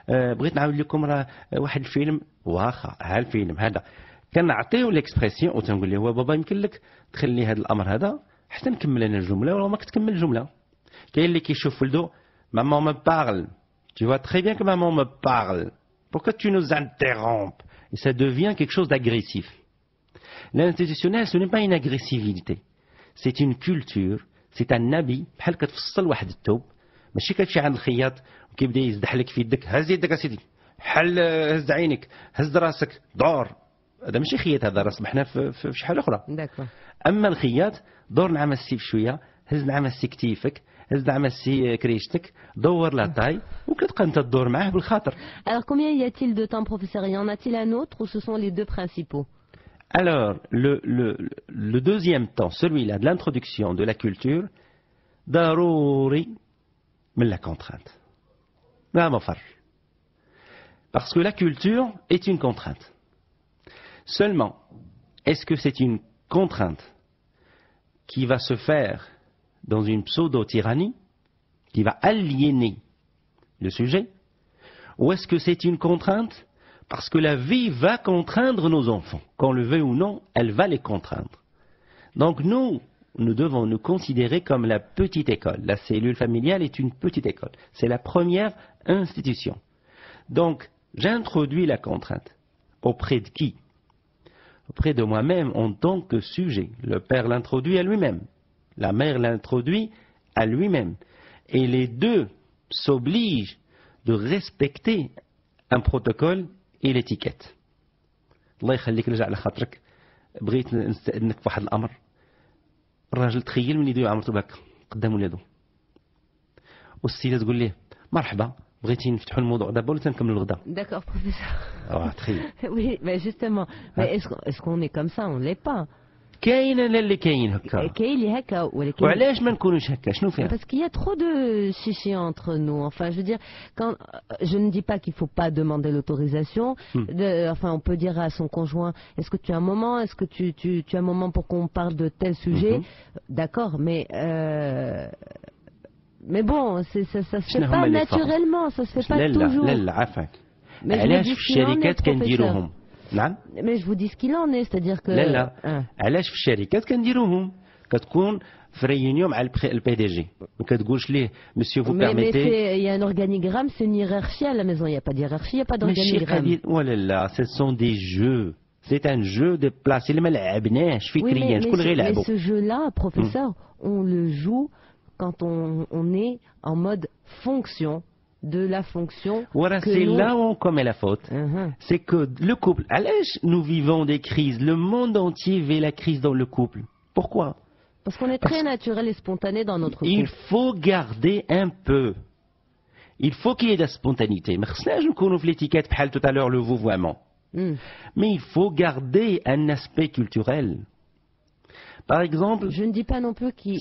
بغيت نعاود لكم راه واحد الفيلم واخا ها الفيلم هذا كنعطيو ليكسبرسيون وتنقول له بابا يمكن لك تخلي هذا الامر هذا حتى نكمل انا الجمله ولا ماك تكمل الجمله. كاين اللي كيشوف ولدو maman me parle, tu vois très bien que maman me parle, pourquoi tu nous interrompes, et ça devient quelque chose d'agressif. L'institutionnel, ce n'est pas une agressivité, c'est une culture. C'est un nabi بحال كتفصل واحد الثوب ماشي كتمشي عند الخياط وكيبدا يزدح لك في يدك هز يدك اسيدي بحال هز عينك هز راسك دور هذا ماشي خياط هذا راه صبحنا في شحال اخرى. اما الخياط دور نعمسي بشويه هز نعمسي كتيفك هز نعمسي كريشتك دور لا طاي وكتبقى انت تدور معاه بالخاطر. Alors combien y a-t-il de temps professeur, y en a-t-il un autre ou ce sont les deux principaux? Alors, le deuxième temps, celui-là de l'introduction de la culture, darouri, mais la contrainte. Parce que la culture est une contrainte. Seulement, est-ce que c'est une contrainte qui va se faire dans une pseudo-tyrannie, qui va aliéner le sujet, ou est-ce que c'est une contrainte parce que la vie va contraindre nos enfants. Qu'on le veuille ou non, elle va les contraindre. Donc nous devons nous considérer comme la petite école. La cellule familiale est une petite école. C'est la première institution. Donc j'introduis la contrainte. Auprès de qui? Auprès de moi-même en tant que sujet. Le père l'introduit à lui-même. La mère l'introduit à lui-même. Et les deux s'obligent de respecter un protocole et l'étiquette. الله يخليك رجع على خاطرك بغيت نستأذنك في واحد الأمر. الراجل تخيل من يدو عمرته باك قدام ولادو والسيدة تقول ليه مرحبا بغيتي نفتحوا الموضوع دابا ولا تنكملوا الغدا. D'accord professeur. تخيل. Oui mais justement mais est-ce qu'on est comme ça? On l'est pas. كاين انا اللي كاين هكا كاين اللي هكا ولكن وعلاش ما نكونوش هكا شنو فيها؟ Parce qu'il y a trop de chichi entre nous. Enfin, je veux dire, quand je ne dis pas qu'il faut pas demander l'autorisation. Enfin, on peut dire à son conjoint, est-ce que tu as un moment, est-ce que tu as un moment pour qu'on parle de tel sujet? D'accord, mais bon, ça se fait pas naturellement, ça se fait pas toujours. لا عافاك. Mais علاش في الشركات كنديروهم؟ نعم. Mais je vous dis ce qu'il en est, c'est-à-dire que لا علاش في الشركات كنديروهم؟ كتكون في ريونيون مع البي دي جي وكتقولش ليه مسيو فو بيرميتي. il y a un organigramme, c'est une hiérarchie à la maison, il n'y a pas de hiérarchie, il n'y a pas d'organigramme. ولا لا ce sont des jeux. C'est un jeu de place اللي ما لعبناش فكريا شكون غيلعبوا. Mais ce jeu-là, professeur, on le joue quand on est en mode fonction de la fonction. Voilà, c'est là où on commet la faute. C'est que le couple, nous vivons des crises, le monde entier vit la crise dans le couple. Pourquoi? Parce qu'on est très naturel et spontané dans notre couple. Il faut garder un peu. Il faut qu'il y ait de la spontanéité. Mais nous l'étiquette tout à l'heure le vouvoiement. Mais il faut garder un aspect culturel. Par exemple, je ne dis pas non plus qu'il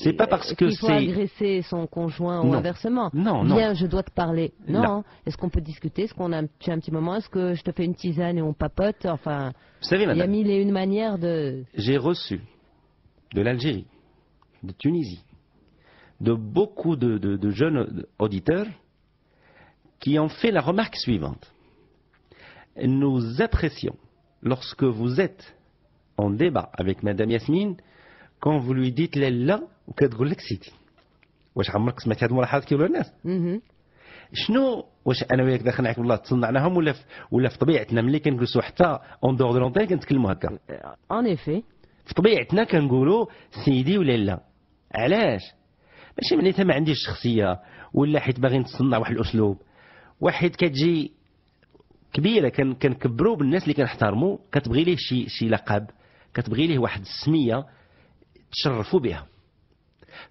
faut agresser son conjoint ou inversement. Non, Viens, je dois te parler. Non. Est-ce qu'on peut discuter? Est-ce qu'on a un petit moment? Est-ce que je te fais une tisane et on papote? Enfin, vous savez, madame, il y a mille et une manières de... J'ai reçu de l'Algérie, de Tunisie, de beaucoup de jeunes auditeurs qui ont fait la remarque suivante. Nous apprécions, lorsque vous êtes en débat avec Madame Yasmine, quand vous lui dites لا وكتقول لك سيدي واش عمرك سمعت هاد الملاحظات كيقولوا الناس؟ شنو واش انا وياك داخل معاك والله تصنعناهم ولا في طبيعتنا ملي كنجلسوا حتى اون دور دو لونتين كنتكلموا هكا؟ ان ايفي في طبيعتنا كنقولوا سيدي ولا لا. علاش؟ ماشي معناتها ما عنديش شخصيه ولا حيت باغي نتصنع واحد الاسلوب. واحد كتجي كبيره كنكبروا بالناس اللي كنحترموا، كتبغي ليه شي لقب، كتبغي ليه واحد السميه تشرفوا بها.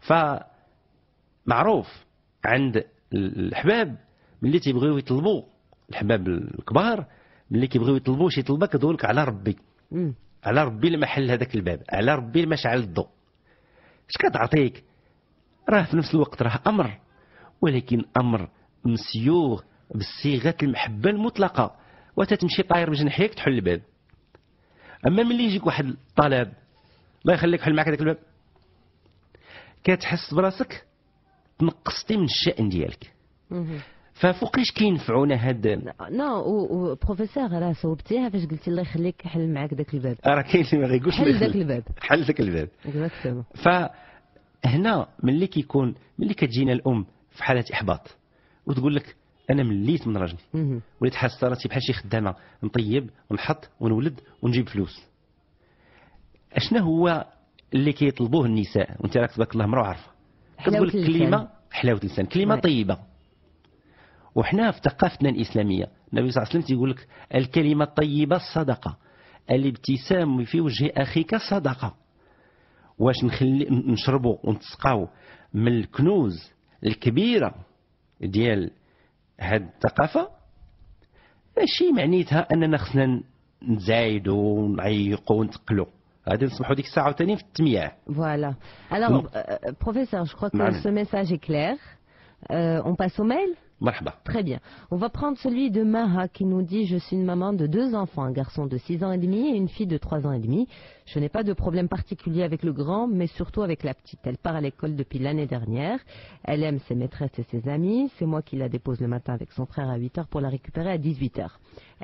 فمعروف عند الحباب ملي تيبغيو يطلبوا، الحباب الكبار ملي كيبغيو يطلبوا شي طلبه كتقول على ربي، على ربي المحل هذاك الباب، على ربي المشعل الضوء. اش كتعطيك؟ راه في نفس الوقت راه امر، ولكن امر مسيوغ بصيغه المحبه المطلقه، وتتمشي طاير بجنحيك تحل الباب. اما ملي يجيك واحد الطلب الله يخليك حل معك هذاك الباب، كتحس براسك تنقصتي من الشأن ديالك. ففوقاش كينفعونا هاد نو بروفيسور راه صوبتيها فاش قلتي الله يخليك حل معاك ذاك الباب، راه كاين اللي ما غيقولش حل ذاك الباب، حل ذاك الباب. فهنا ملي كتجينا الام في حاله احباط وتقول لك انا مليت من راجلي، وليت حاسه راسي بحال شي خدامه نطيب ونحط ونولد ونجيب فلوس. اشنا هو اللي كيطلبوه النساء؟ وانت راك تبارك الله مرة عارفه، كتقول كلمه حلاوه اللسان، كلمه طيبه. وحنا في ثقافتنا الاسلاميه النبي صلى الله عليه وسلم تيقول لك الكلمه الطيبه الصدقه، الابتسام في وجه اخيك صدقه. واش نشربوا ونتسقاو من الكنوز الكبيره ديال هاد الثقافه، ماشي معنيتها اننا خصنا نزايدوا ونعيقوا ونتقلوا. غادي نسمحوا ديك الساعه ثاني في التمياع. Voilà. Alors, professeur, je crois que ce message est clair. On passe au mail? مرحبا. Très bien. On va prendre celui de Maha qui nous dit: je suis une maman de 2 enfants, un garçon de 6 ans et demi et une fille de 3 ans et demi. Je n'ai pas de problème particulier avec le grand, mais surtout avec la petite. Elle part à l'école depuis l'année dernière. Elle aime ses maîtresses et ses amis. C'est moi qui la dépose le matin avec son frère à 8 h pour la récupérer à 18 h.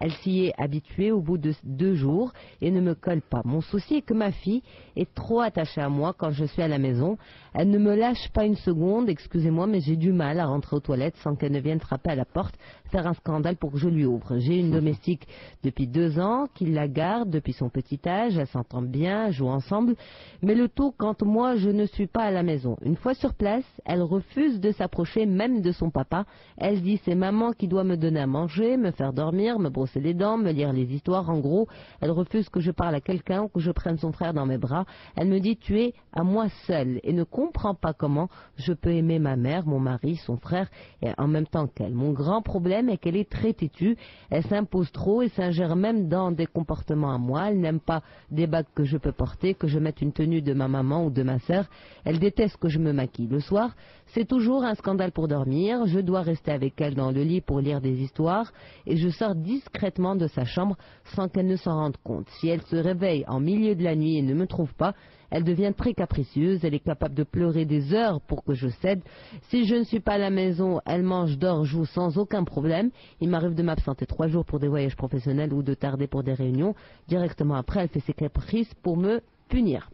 Elle s'y est habituée au bout de 2 jours et ne me colle pas. Mon souci est que ma fille est trop attachée à moi quand je suis à la maison. Elle ne me lâche pas une seconde, excusez-moi, mais j'ai du mal à rentrer aux toilettes sans qu'elle ne vienne frapper à la porte, faire un scandale pour que je lui ouvre. J'ai une domestique depuis 2 ans qui la garde depuis son petit âge. Elle s'entend bien, jouent ensemble, mais le tout quand moi je ne suis pas à la maison. Une fois sur place, elle refuse de s'approcher même de son papa. Elle dit c'est maman qui doit me donner à manger, me faire dormir, me brosser les dents, me lire les histoires. En gros, elle refuse que je parle à quelqu'un ou que je prenne son frère dans mes bras. Elle me dit tu es à moi seule et ne comprend pas comment je peux aimer ma mère, mon mari, son frère et en même temps qu'elle. Mon grand problème est qu'elle est très têtue. Elle s'impose trop et s'ingère même dans des comportements à moi. Elle n'aime pas des bagues que je peux porter, que je mette une tenue de ma maman ou de ma sœur. Elle déteste que je me maquille. Le soir, c'est toujours un scandale pour dormir. Je dois rester avec elle dans le lit pour lire des histoires et je sors discrètement de sa chambre sans qu'elle ne s'en rende compte. Si elle se réveille en milieu de la nuit et ne me trouve pas, elle devient très capricieuse, elle est capable de pleurer des heures pour que je cède. Si je ne suis pas à la maison, elle mange, dort, joue sans aucun problème. Il m'arrive de m'absenter 3 jours pour des voyages professionnels ou de tarder pour des réunions. Directement après, elle fait ses caprices pour me punir.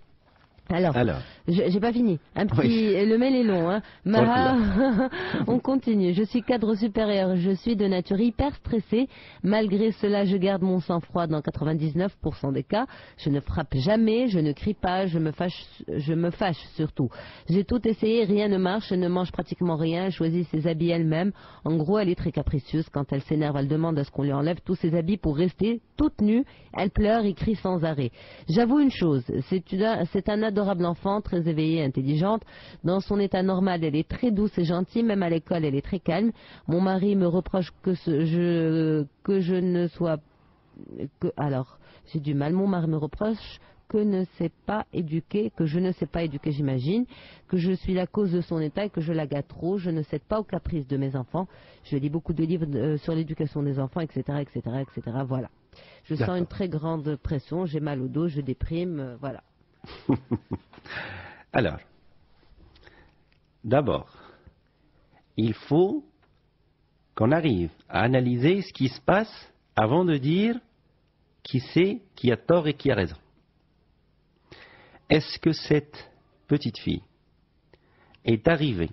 Alors. J'ai pas fini. Un petit, le mail est long, hein. Maha, on continue. Je suis cadre supérieur. Je suis de nature hyper stressée. Malgré cela, je garde mon sang-froid dans 99% des cas. Je ne frappe jamais, je ne crie pas, je me fâche surtout. J'ai tout essayé, rien ne marche, je ne mange pratiquement rien, elle choisit ses habits elle-même. En gros, elle est très capricieuse. Quand elle s'énerve, elle demande à ce qu'on lui enlève tous ses habits pour rester toute nue. Elle pleure et crie sans arrêt. J'avoue une chose, c'est un adorable enfant, très éveillée, intelligente. Dans son état normal, elle est très douce et gentille. Même à l'école, elle est très calme. Mon mari me reproche que je ne sois... alors, j'ai du mal. Mon mari me reproche que je ne sais pas éduquer, j'imagine, que je suis la cause de son état et que je la gâte trop. Je ne cède pas aux caprices de mes enfants. Je lis beaucoup de livres sur l'éducation des enfants, etc., etc., etc. Voilà. Je sens une très grande pression, j'ai mal au dos, je déprime, voilà. Alors, d'abord, il faut qu'on arrive à analyser ce qui se passe avant de dire qui c'est qui a tort et qui a raison. Est-ce que cette petite fille est arrivée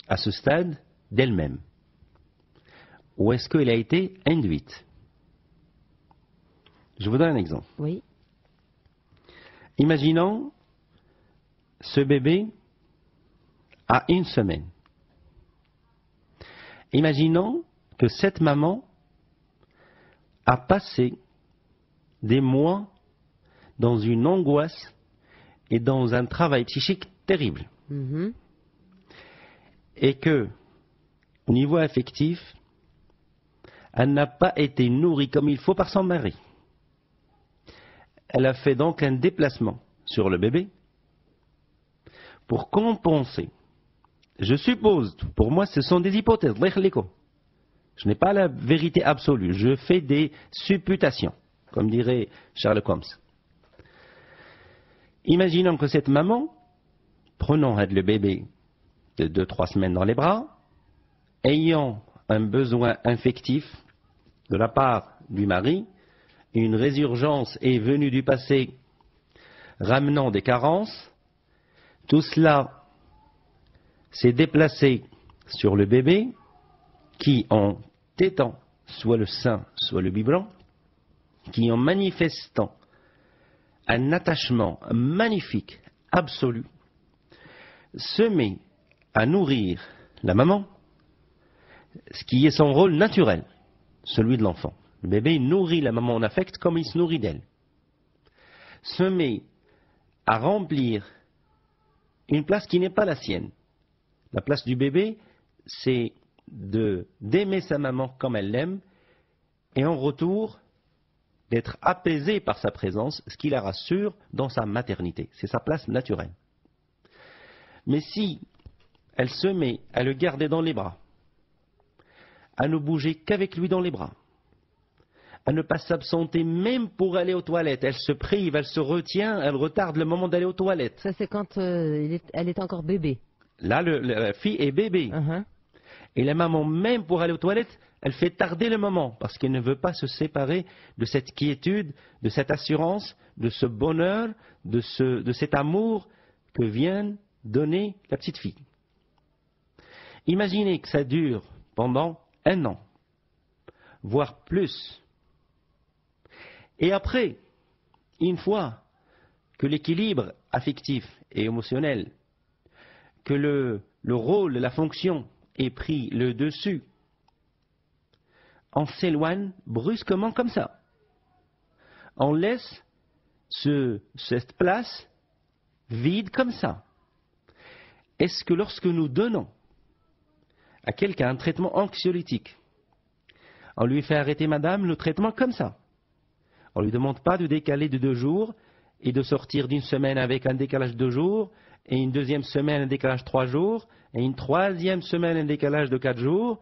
à ce stade d'elle-même, ou est-ce qu'elle a été induite? Je vous donne un exemple. Oui. Imaginons ce bébé a 1 semaine. Imaginons que cette maman a passé des mois dans une angoisse et dans un travail psychique terrible. Et que, au niveau affectif, elle n'a pas été nourrie comme il faut par son mari. Elle a fait donc un déplacement sur le bébé pour compenser. Je suppose, pour moi ce sont des hypothèses, je n'ai pas la vérité absolue, je fais des supputations, comme dirait Sherlock Holmes. Imaginons que cette maman, prenant le bébé de 2-3 semaines dans les bras, ayant un besoin infectif de la part du mari, une résurgence est venue du passé ramenant des carences, tout cela s'est déplacé sur le bébé qui, en tétant soit le sein, soit le biberon, qui en manifestant un attachement magnifique, absolu, se met à nourrir la maman, ce qui est son rôle naturel, celui de l'enfant. Le bébé nourrit la maman en affect comme il se nourrit d'elle. Se met à remplir une place qui n'est pas la sienne. La place du bébé, c'est d'aimer sa maman comme elle l'aime, et en retour, d'être apaisé par sa présence, ce qui la rassure dans sa maternité. C'est sa place naturelle. Mais si elle se met à le garder dans les bras, à ne bouger qu'avec lui dans les bras, à ne pas s'absenter même pour aller aux toilettes, elle se prive, elle se retient, elle retarde le moment d'aller aux toilettes. Ça c'est quand elle est encore bébé. Là, la fille est bébé. Et la maman, même pour aller aux toilettes, elle fait tarder le moment, parce qu'elle ne veut pas se séparer de cette quiétude, de cette assurance, de ce bonheur, de cet amour que vient donner la petite fille. Imaginez que ça dure pendant 1 an, voire plus. Et après, une fois que l'équilibre affectif et émotionnel, que le rôle, la fonction ait pris le dessus, on s'éloigne brusquement comme ça. On laisse cette place vide comme ça. Est-ce que lorsque nous donnons à quelqu'un un traitement anxiolytique, on lui fait arrêter madame le traitement comme ça, on ne lui demande pas de décaler de 2 jours et de sortir d'une semaine avec un décalage de 2 jours, et une deuxième semaine un décalage de 3 jours, et une troisième semaine un décalage de 4 jours,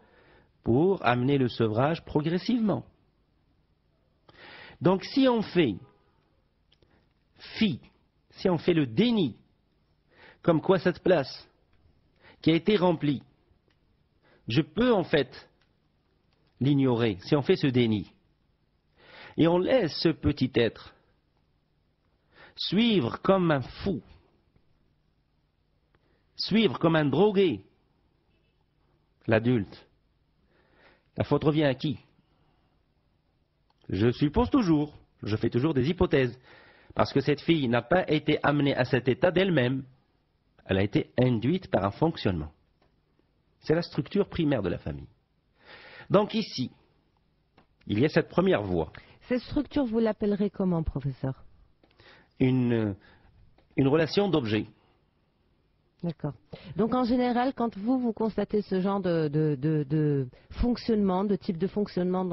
pour amener le sevrage progressivement. Donc si on fait si on fait le déni, comme quoi cette place qui a été remplie, je peux en fait l'ignorer, si on fait ce déni, et on laisse ce petit être suivre comme un fou, suivre comme un drogué l'adulte, la faute revient à qui? Je suppose toujours, je fais toujours des hypothèses, parce que cette fille n'a pas été amenée à cet état d'elle-même, elle a été induite par un fonctionnement. C'est la structure primaire de la famille. Donc ici, il y a cette première voie. Cette structure, vous l'appellerez comment, professeur? Une relation d'objet. D'accord. Donc en général, quand vous constatez ce genre de fonctionnement, de type de fonctionnement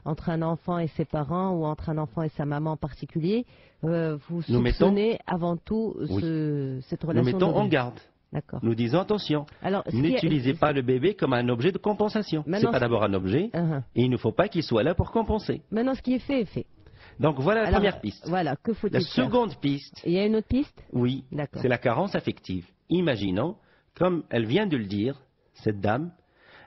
entre un enfant et ses parents, ou entre un enfant et sa maman en particulier, vous soupçonnez avant tout cette relation. Nous mettons en garde. D'accord. Nous disons attention, n'utilisez pas le bébé comme un objet de compensation. Ce n'est pas d'abord un objet, et il ne faut pas qu'il soit là pour compenser. Maintenant, ce qui est fait est fait. Donc voilà la première piste. Voilà, que faut-il faire? La seconde piste. Il y a une autre piste? Oui, c'est la carence affective. Imaginons, comme elle vient de le dire, cette dame,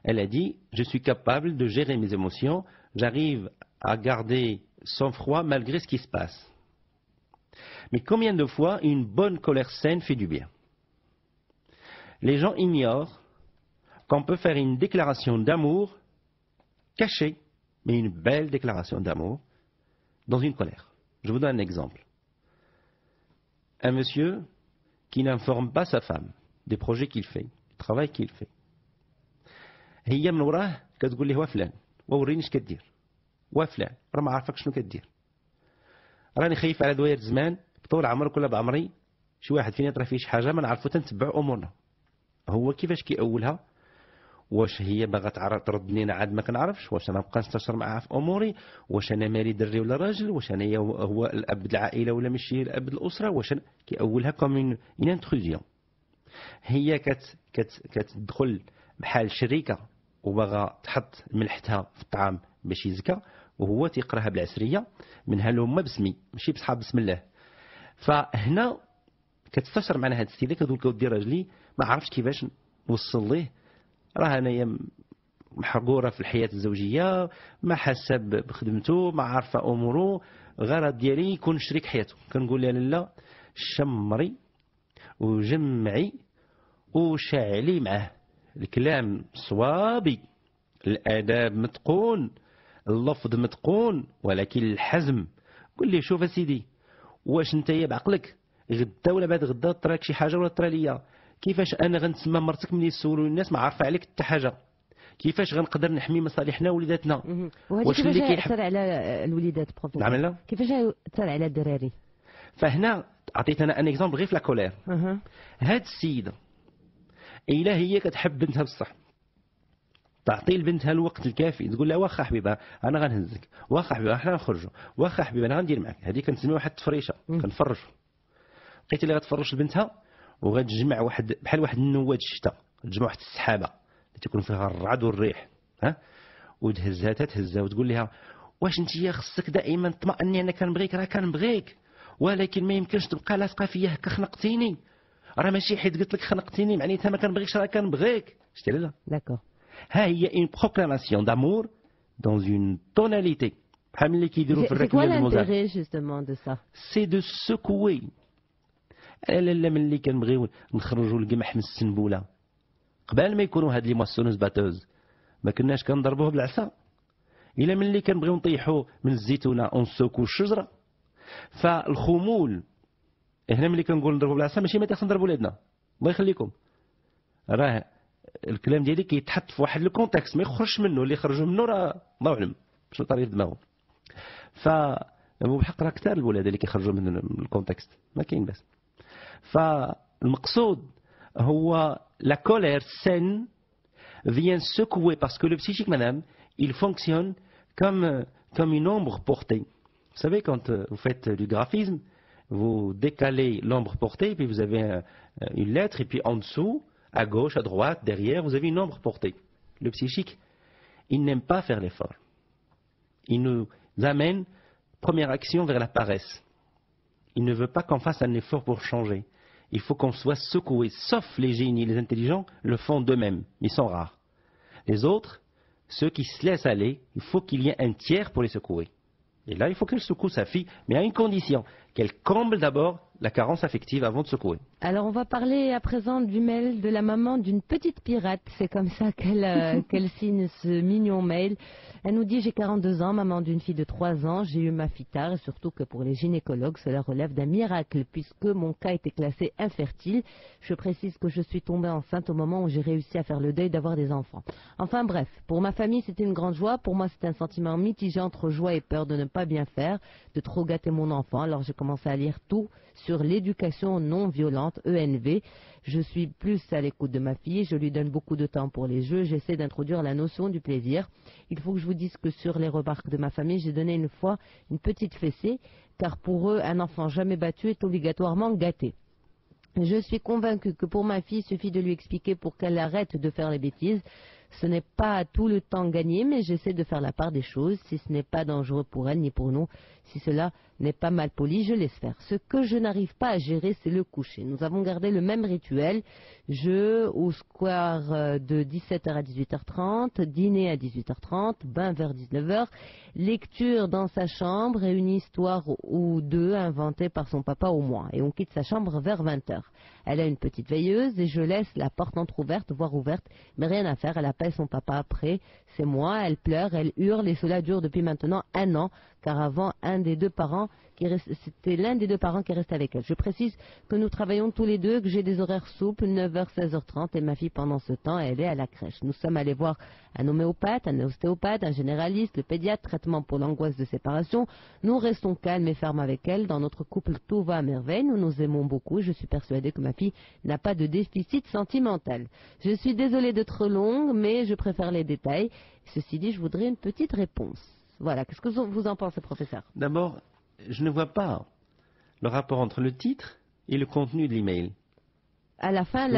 elle a dit, je suis capable de gérer mes émotions, j'arrive à garder sang-froid malgré ce qui se passe. Mais combien de fois une bonne colère saine fait du bien? Les gens ignorent qu'on peut faire une déclaration d'amour cachée, mais une belle déclaration d'amour, dans une colère. Je vous donne un exemple. Un monsieur qui n'informe pas sa femme des projets qu'il fait, du travail qu'il fait. هي من وراه كتقول له فلان ووريني اش كدير. وافلع راه ما عارفك شنو كدير. راني خايف على دوائر الزمان بطول عمرك ولا بعمري شي واحد فينا يطرح فيه شي حاجه ما نعرفو تنتبع امورنا. هو كيفاش كيأولها؟ واش هي باغا تردني انا عاد ما كنعرفش؟ واش انا نبقى نستشر معاها في اموري؟ واش انا مالي دري ولا راجل؟ واش انا هو الاب العائله ولا ماشي الاب الاسره؟ واش كيأولها كوم اون انتروزيون. هي كتدخل بحال شريكه وباغا تحط ملحتها في الطعام باش يزكى، وهو تيقراها بالعسريه من هلوما بسمي ماشي بصحاب بسم الله. فهنا كتستشر معنا هاد السيده كتقول لك ودي راجلي ما عرفتش كيفاش نوصل ليه، راه انايا محقوره في الحياه الزوجيه، ما حاسه بخدمته، ما عارفه اموره، غرض ديالي يكون شريك حياته. كنقول لها لا، شمري وجمعي وشعلي معاه، الكلام صوابي، الاداب متقون، اللفظ متقون، ولكن الحزم. قول لي شوف اسيدي، واش انت بعقلك غدا ولا بعد غدا طراك شي حاجه ولا طرا ليا، كيفاش انا غنتسمى مرتك ملي يسولوا الناس ما عارفه عليك حتى حاجه؟ كيفاش غنقدر نحمي مصالحنا وليداتنا؟ واش كيفاش ياثر على الوليدات بروفيسور؟ نعم لا كيفاش ياثر على الدراري؟ فهنا عطيت انا ان اكزومبل غير في لا كولير. هاد السيده الا هي كتحب بنتها بصح تعطي لبنتها الوقت الكافي، تقول لها واخا حبيبه انا غنهزك، واخا حبيبه حنا نخرجوا، واخا حبيبه انا غندير معك. هذه كنسميوها واحد التفريشه، كنفرج. لقيت اللي غتفرج لبنتها وغتجمع واحد بحال واحد النواد الشتاء، تجمع واحد السحابه اللي تكون فيها الرعد والريح، وتهزها تهزها وتقول لها واش انت خصك دائما تطمئني انا كنبغيك، راه كنبغيك، ولكن ما يمكنش تبقى لاصقه فيا هكا، خنقتيني، راه ماشي حيت قلت لك خنقتيني معناتها ما كنبغيكش، راه كنبغيك. شتي لا داكور. ها هي une proclamation d'amour dans une tonalité بحال ملي كيديروا في الركن ديال الموزع. C'est quoi l'intérêt justement de ça? C'est de secouer. لا ملي كنبغيو نخرجوا القمح من السنبوله قبل ما يكونوا هاد لي مواسونوز باتوز ما كناش كنضربوه بالعصا. الا ملي كنبغيو نطيحوا من الزيتونه اون سوكو الشجره. فالخمول هنا ملي كنقول نضربوا بالعصا ماشي ما نضربوا ولادنا، الله يخليكم، راه الكلام ديالي كيتحط في واحد الكونتكست ما يخرجش منه، اللي خرجوا منه راه الله اعلم شنو طريف دماغه. بحق راه كثار الولاد اللي كيخرجوا من الكونتكست ما كاين بس. فالمقصود هو la colère saine vient secouer parce que le psychique, madame, il fonctionne comme une ombre portée. Vous savez, quand vous faites du graphisme, vous décalez l'ombre portée, puis vous avez une lettre, et puis en dessous, à gauche, à droite, derrière, vous avez une ombre portée. Le psychique, il n'aime pas faire l'effort. Il nous amène, première action, vers la paresse. Il ne veut pas qu'on fasse un effort pour changer. Il faut qu'on soit secoué. Sauf les génies, les intelligents le font d'eux-mêmes. Ils sont rares. Les autres, ceux qui se laissent aller, il faut qu'il y ait un tiers pour les secouer. Et là, il faut qu'elle secoue sa fille, mais à une condition, qu'elle comble d'abord la carence affective avant de secouer. Alors, on va parler à présent du mail de la maman d'une petite pirate. C'est comme ça qu'elle signe ce mignon mail. Elle nous dit « J'ai 42 ans, maman d'une fille de 3 ans. J'ai eu ma fille tard et surtout que pour les gynécologues, cela relève d'un miracle puisque mon cas était classé infertile. Je précise que je suis tombée enceinte au moment où j'ai réussi à faire le deuil d'avoir des enfants. Enfin bref, pour ma famille, c'était une grande joie. Pour moi, c'était un sentiment mitigé entre joie et peur de ne pas bien faire, de trop gâter mon enfant. Alors j'ai commencé à lire tout sur l'éducation non violente, ENV. Je suis plus à l'écoute de ma fille, je lui donne beaucoup de temps pour les jeux, j'essaie d'introduire la notion du plaisir. Il faut que je vous dise que sur les remarques de ma famille, j'ai donné une fois une petite fessée, car pour eux, un enfant jamais battu est obligatoirement gâté. Je suis convaincue que pour ma fille, il suffit de lui expliquer pour qu'elle arrête de faire les bêtises. Ce n'est pas tout le temps gagné, mais j'essaie de faire la part des choses. Si ce n'est pas dangereux pour elle ni pour nous, si cela n'est pas mal poli, je laisse faire. Ce que je n'arrive pas à gérer, c'est le coucher. Nous avons gardé le même rituel. Jeu au square de 17h à 18h30, dîner à 18h30, bain vers 19h, lecture dans sa chambre et une histoire ou deux inventée par son papa au moins. Et on quitte sa chambre vers 20h. Elle a une petite veilleuse et je laisse la porte entrouverte, voire ouverte, mais rien à faire. Elle appelle son papa après. C'est moi, elle pleure, elle hurle et cela dure depuis maintenant 1 an, car avant, c'était l'un des deux parents qui restait avec elle. Je précise que nous travaillons tous les deux, que j'ai des horaires souples, 9h, 16h30, et ma fille, pendant ce temps, elle est à la crèche. Nous sommes allés voir un homéopathe, un ostéopathe, un généraliste, le pédiatre, traitement pour l'angoisse de séparation. Nous restons calmes et fermes avec elle. Dans notre couple, tout va à merveille. Nous nous aimons beaucoup et je suis persuadée que ma fille n'a pas de déficit sentimental. Je suis désolée d'être longue, mais je préfère les détails. Ceci dit, je voudrais une petite réponse. Voilà, qu'est-ce que vous en pensez, professeur? D'abord, je ne vois pas le rapport entre le titre et le contenu de l'email. À la fin, Oui.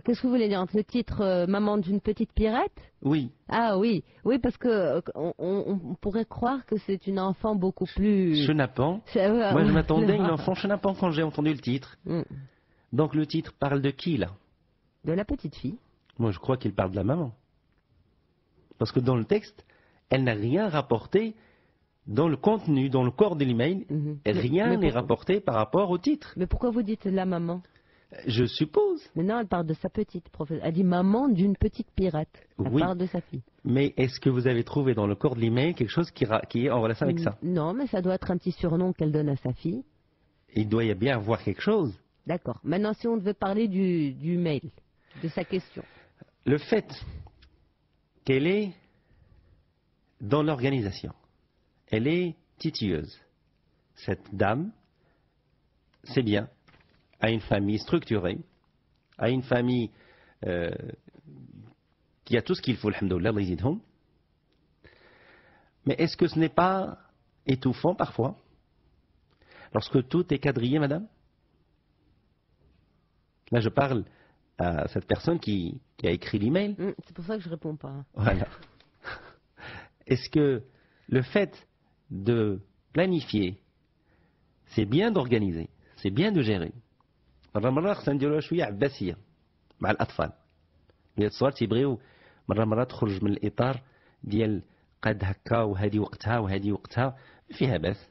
qu'est-ce que vous voulez dire entre le titre Maman d'une petite pirate? Oui. Ah oui, oui, parce que on pourrait croire que c'est une enfant beaucoup plus... Chenapan. Moi, je m'attendais à une enfant chenapan quand j'ai entendu le titre. Donc, le titre parle de qui, là? De la petite fille. Moi, je crois qu'il parle de la maman. Parce que dans le texte, elle n'a rien rapporté dans le contenu, dans le corps de l'email. Rien n'est rapporté par rapport au titre. Mais pourquoi vous dites la maman? Je suppose. Mais non, elle parle de sa petite, professeur. Elle dit maman d'une petite pirate. Elle parle de sa fille. Mais est-ce que vous avez trouvé dans le corps de l'email quelque chose qui est en relation avec ça? Non, mais ça doit être un petit surnom qu'elle donne à sa fille. Il doit y bien avoir quelque chose. D'accord. Maintenant, si on devait parler du mail, de sa question. Le fait qu'elle est dans l'organisation, elle est titilleuse. Cette dame, c'est bien, a une famille structurée, a une famille qui a tout ce qu'il faut, alhamdoulilah, Allah yazidhum. Mais est-ce que ce n'est pas étouffant parfois, lorsque tout est quadrillé, madame? Là, je parle à cette personne qui a écrit l'email. C'est pour ça que je ne réponds pas. Voilà. Est-ce que le fait de planifier, c'est bien d'organiser, c'est bien de gérer? مرة خصنا نديروها شوية عباسية مع الأطفال. اللي الصغار تيبغيو مرة تخرج من الإطار ديال قد هكا وهذه وقتها وهذه وقتها، فيها باس.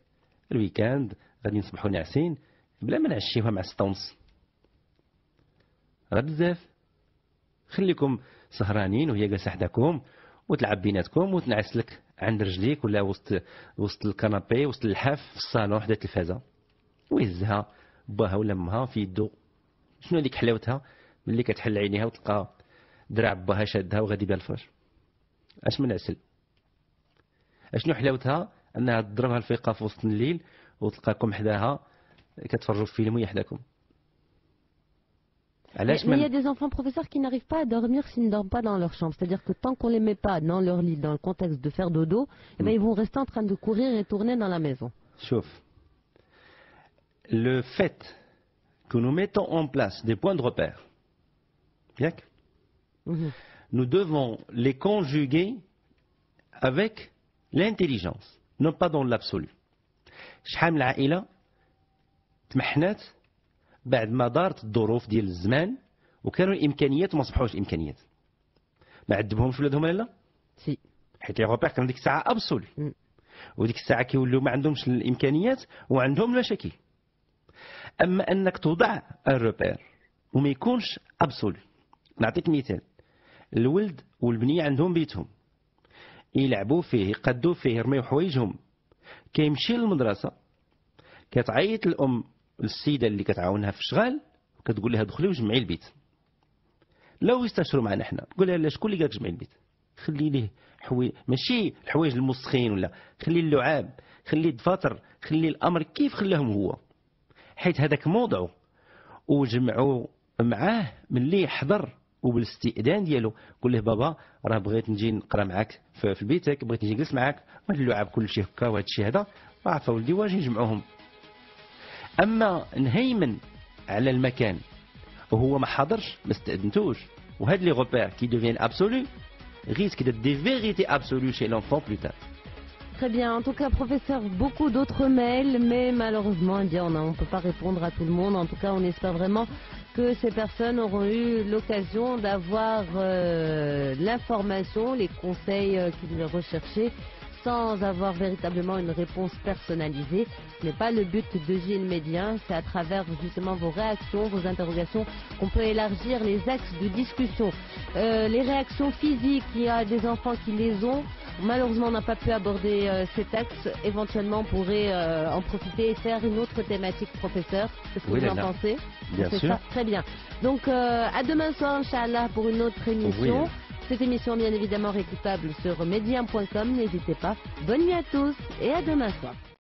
الويكاند غادي نصبحوا ناعسين بلا ما نعشيوها مع 6:30. راه بزاف. خليكم سهرانين وهي جالسة حداكم وتلعب بيناتكم وتنعس لك عند رجليك ولا وسط الكنابي وسط اللحاف في الصالون حدا التلفازة ويهزها باها ولا امها في يدو. شنو هذيك حلاوتها ملي كتحل عينيها وتلقى دراع باها شادها وغادي بها الفرش؟ اش من عسل؟ اشنو حلاوتها انها تضربها الفيقه في وسط الليل وتلقاكم حداها كتفرجوا في فيلم وهي حداكم؟ Mais il y a des enfants, professeurs, qui n'arrivent pas à dormir s'ils ne dorment pas dans leur chambre. C'est-à-dire que tant qu'on ne les met pas dans leur lit, dans le contexte de faire dodo, eh bien, ils vont rester en train de courir et tourner dans la maison. Sauf le fait que nous mettons en place des points de repère, bien que nous devons les conjuguer avec l'intelligence, non pas dans l'absolu. شحال من العائلة تمحنات بعد ما دارت الظروف ديال الزمان وكانوا الامكانيات وما صبحوش امكانيات. ما عذبهمش ولادهم لا؟ سي. حيت لي روبير كانوا ديك الساعه ابسولي. وديك الساعه كيوليو ما عندهمش الامكانيات وعندهم المشاكل. اما انك توضع الروبير وما يكونش ابسولي. نعطيك مثال. الولد والبنيه عندهم بيتهم. يلعبوا فيه يقدوا فيه يرميو حوايجهم. كيمشي للمدرسه كتعيط الام السيدة اللي كتعاونها في الشغال وكتقول لها دخلي وجمعي البيت. لو يستشروا معنا حنا قول لها لا شكون اللي قالك جمعي البيت؟ خلي ليه ماشي الحوايج المسخين ولا خلي اللعاب خلي الدفاتر خلي الامر كيف خلاهم هو حيت هذاك موضعه وجمعوا معاه ملي يحضر وبالاستئذان ديالو قول له بابا راه بغيت نجي نقرا معاك في بيتك بغيت نجي نجلس معاك وهاد اللعاب كل شيء هكا وهذا الشيء هذا عارفه ولدي واجي نجمعوهم. أما نهيمن على المكان وهو ما حضرش ما استأذنتوش وهاد لي غوبير كي دوفيان ابسولو risque d'être des vérités absolues chez l'enfant plus tard. Très bien. En tout cas, professeur, beaucoup d'autres mails, mais malheureusement, eh bien, on ne peut pas répondre à tout le monde. En tout cas, on espère vraiment que ces personnes auront eu l'occasion d'avoir l'information, les conseils qu'ils recherchaient, sans avoir véritablement une réponse personnalisée. Ce n'est pas le but de Gilles Médien, c'est à travers justement vos réactions, vos interrogations qu'on peut élargir les axes de discussion. Les réactions physiques, il y a des enfants qui les ont, malheureusement on n'a pas pu aborder cet axe. Éventuellement on pourrait en profiter et faire une autre thématique, professeur. Qu'est-ce que Oui, vous en Léna. pensez? Bien On fait sûr. ça? Très bien. Donc à demain soir, Inch'Allah, pour une autre émission. Oui. Cette émission bien évidemment réécoutable sur medium.com. N'hésitez pas. Bonne nuit à tous et à demain soir.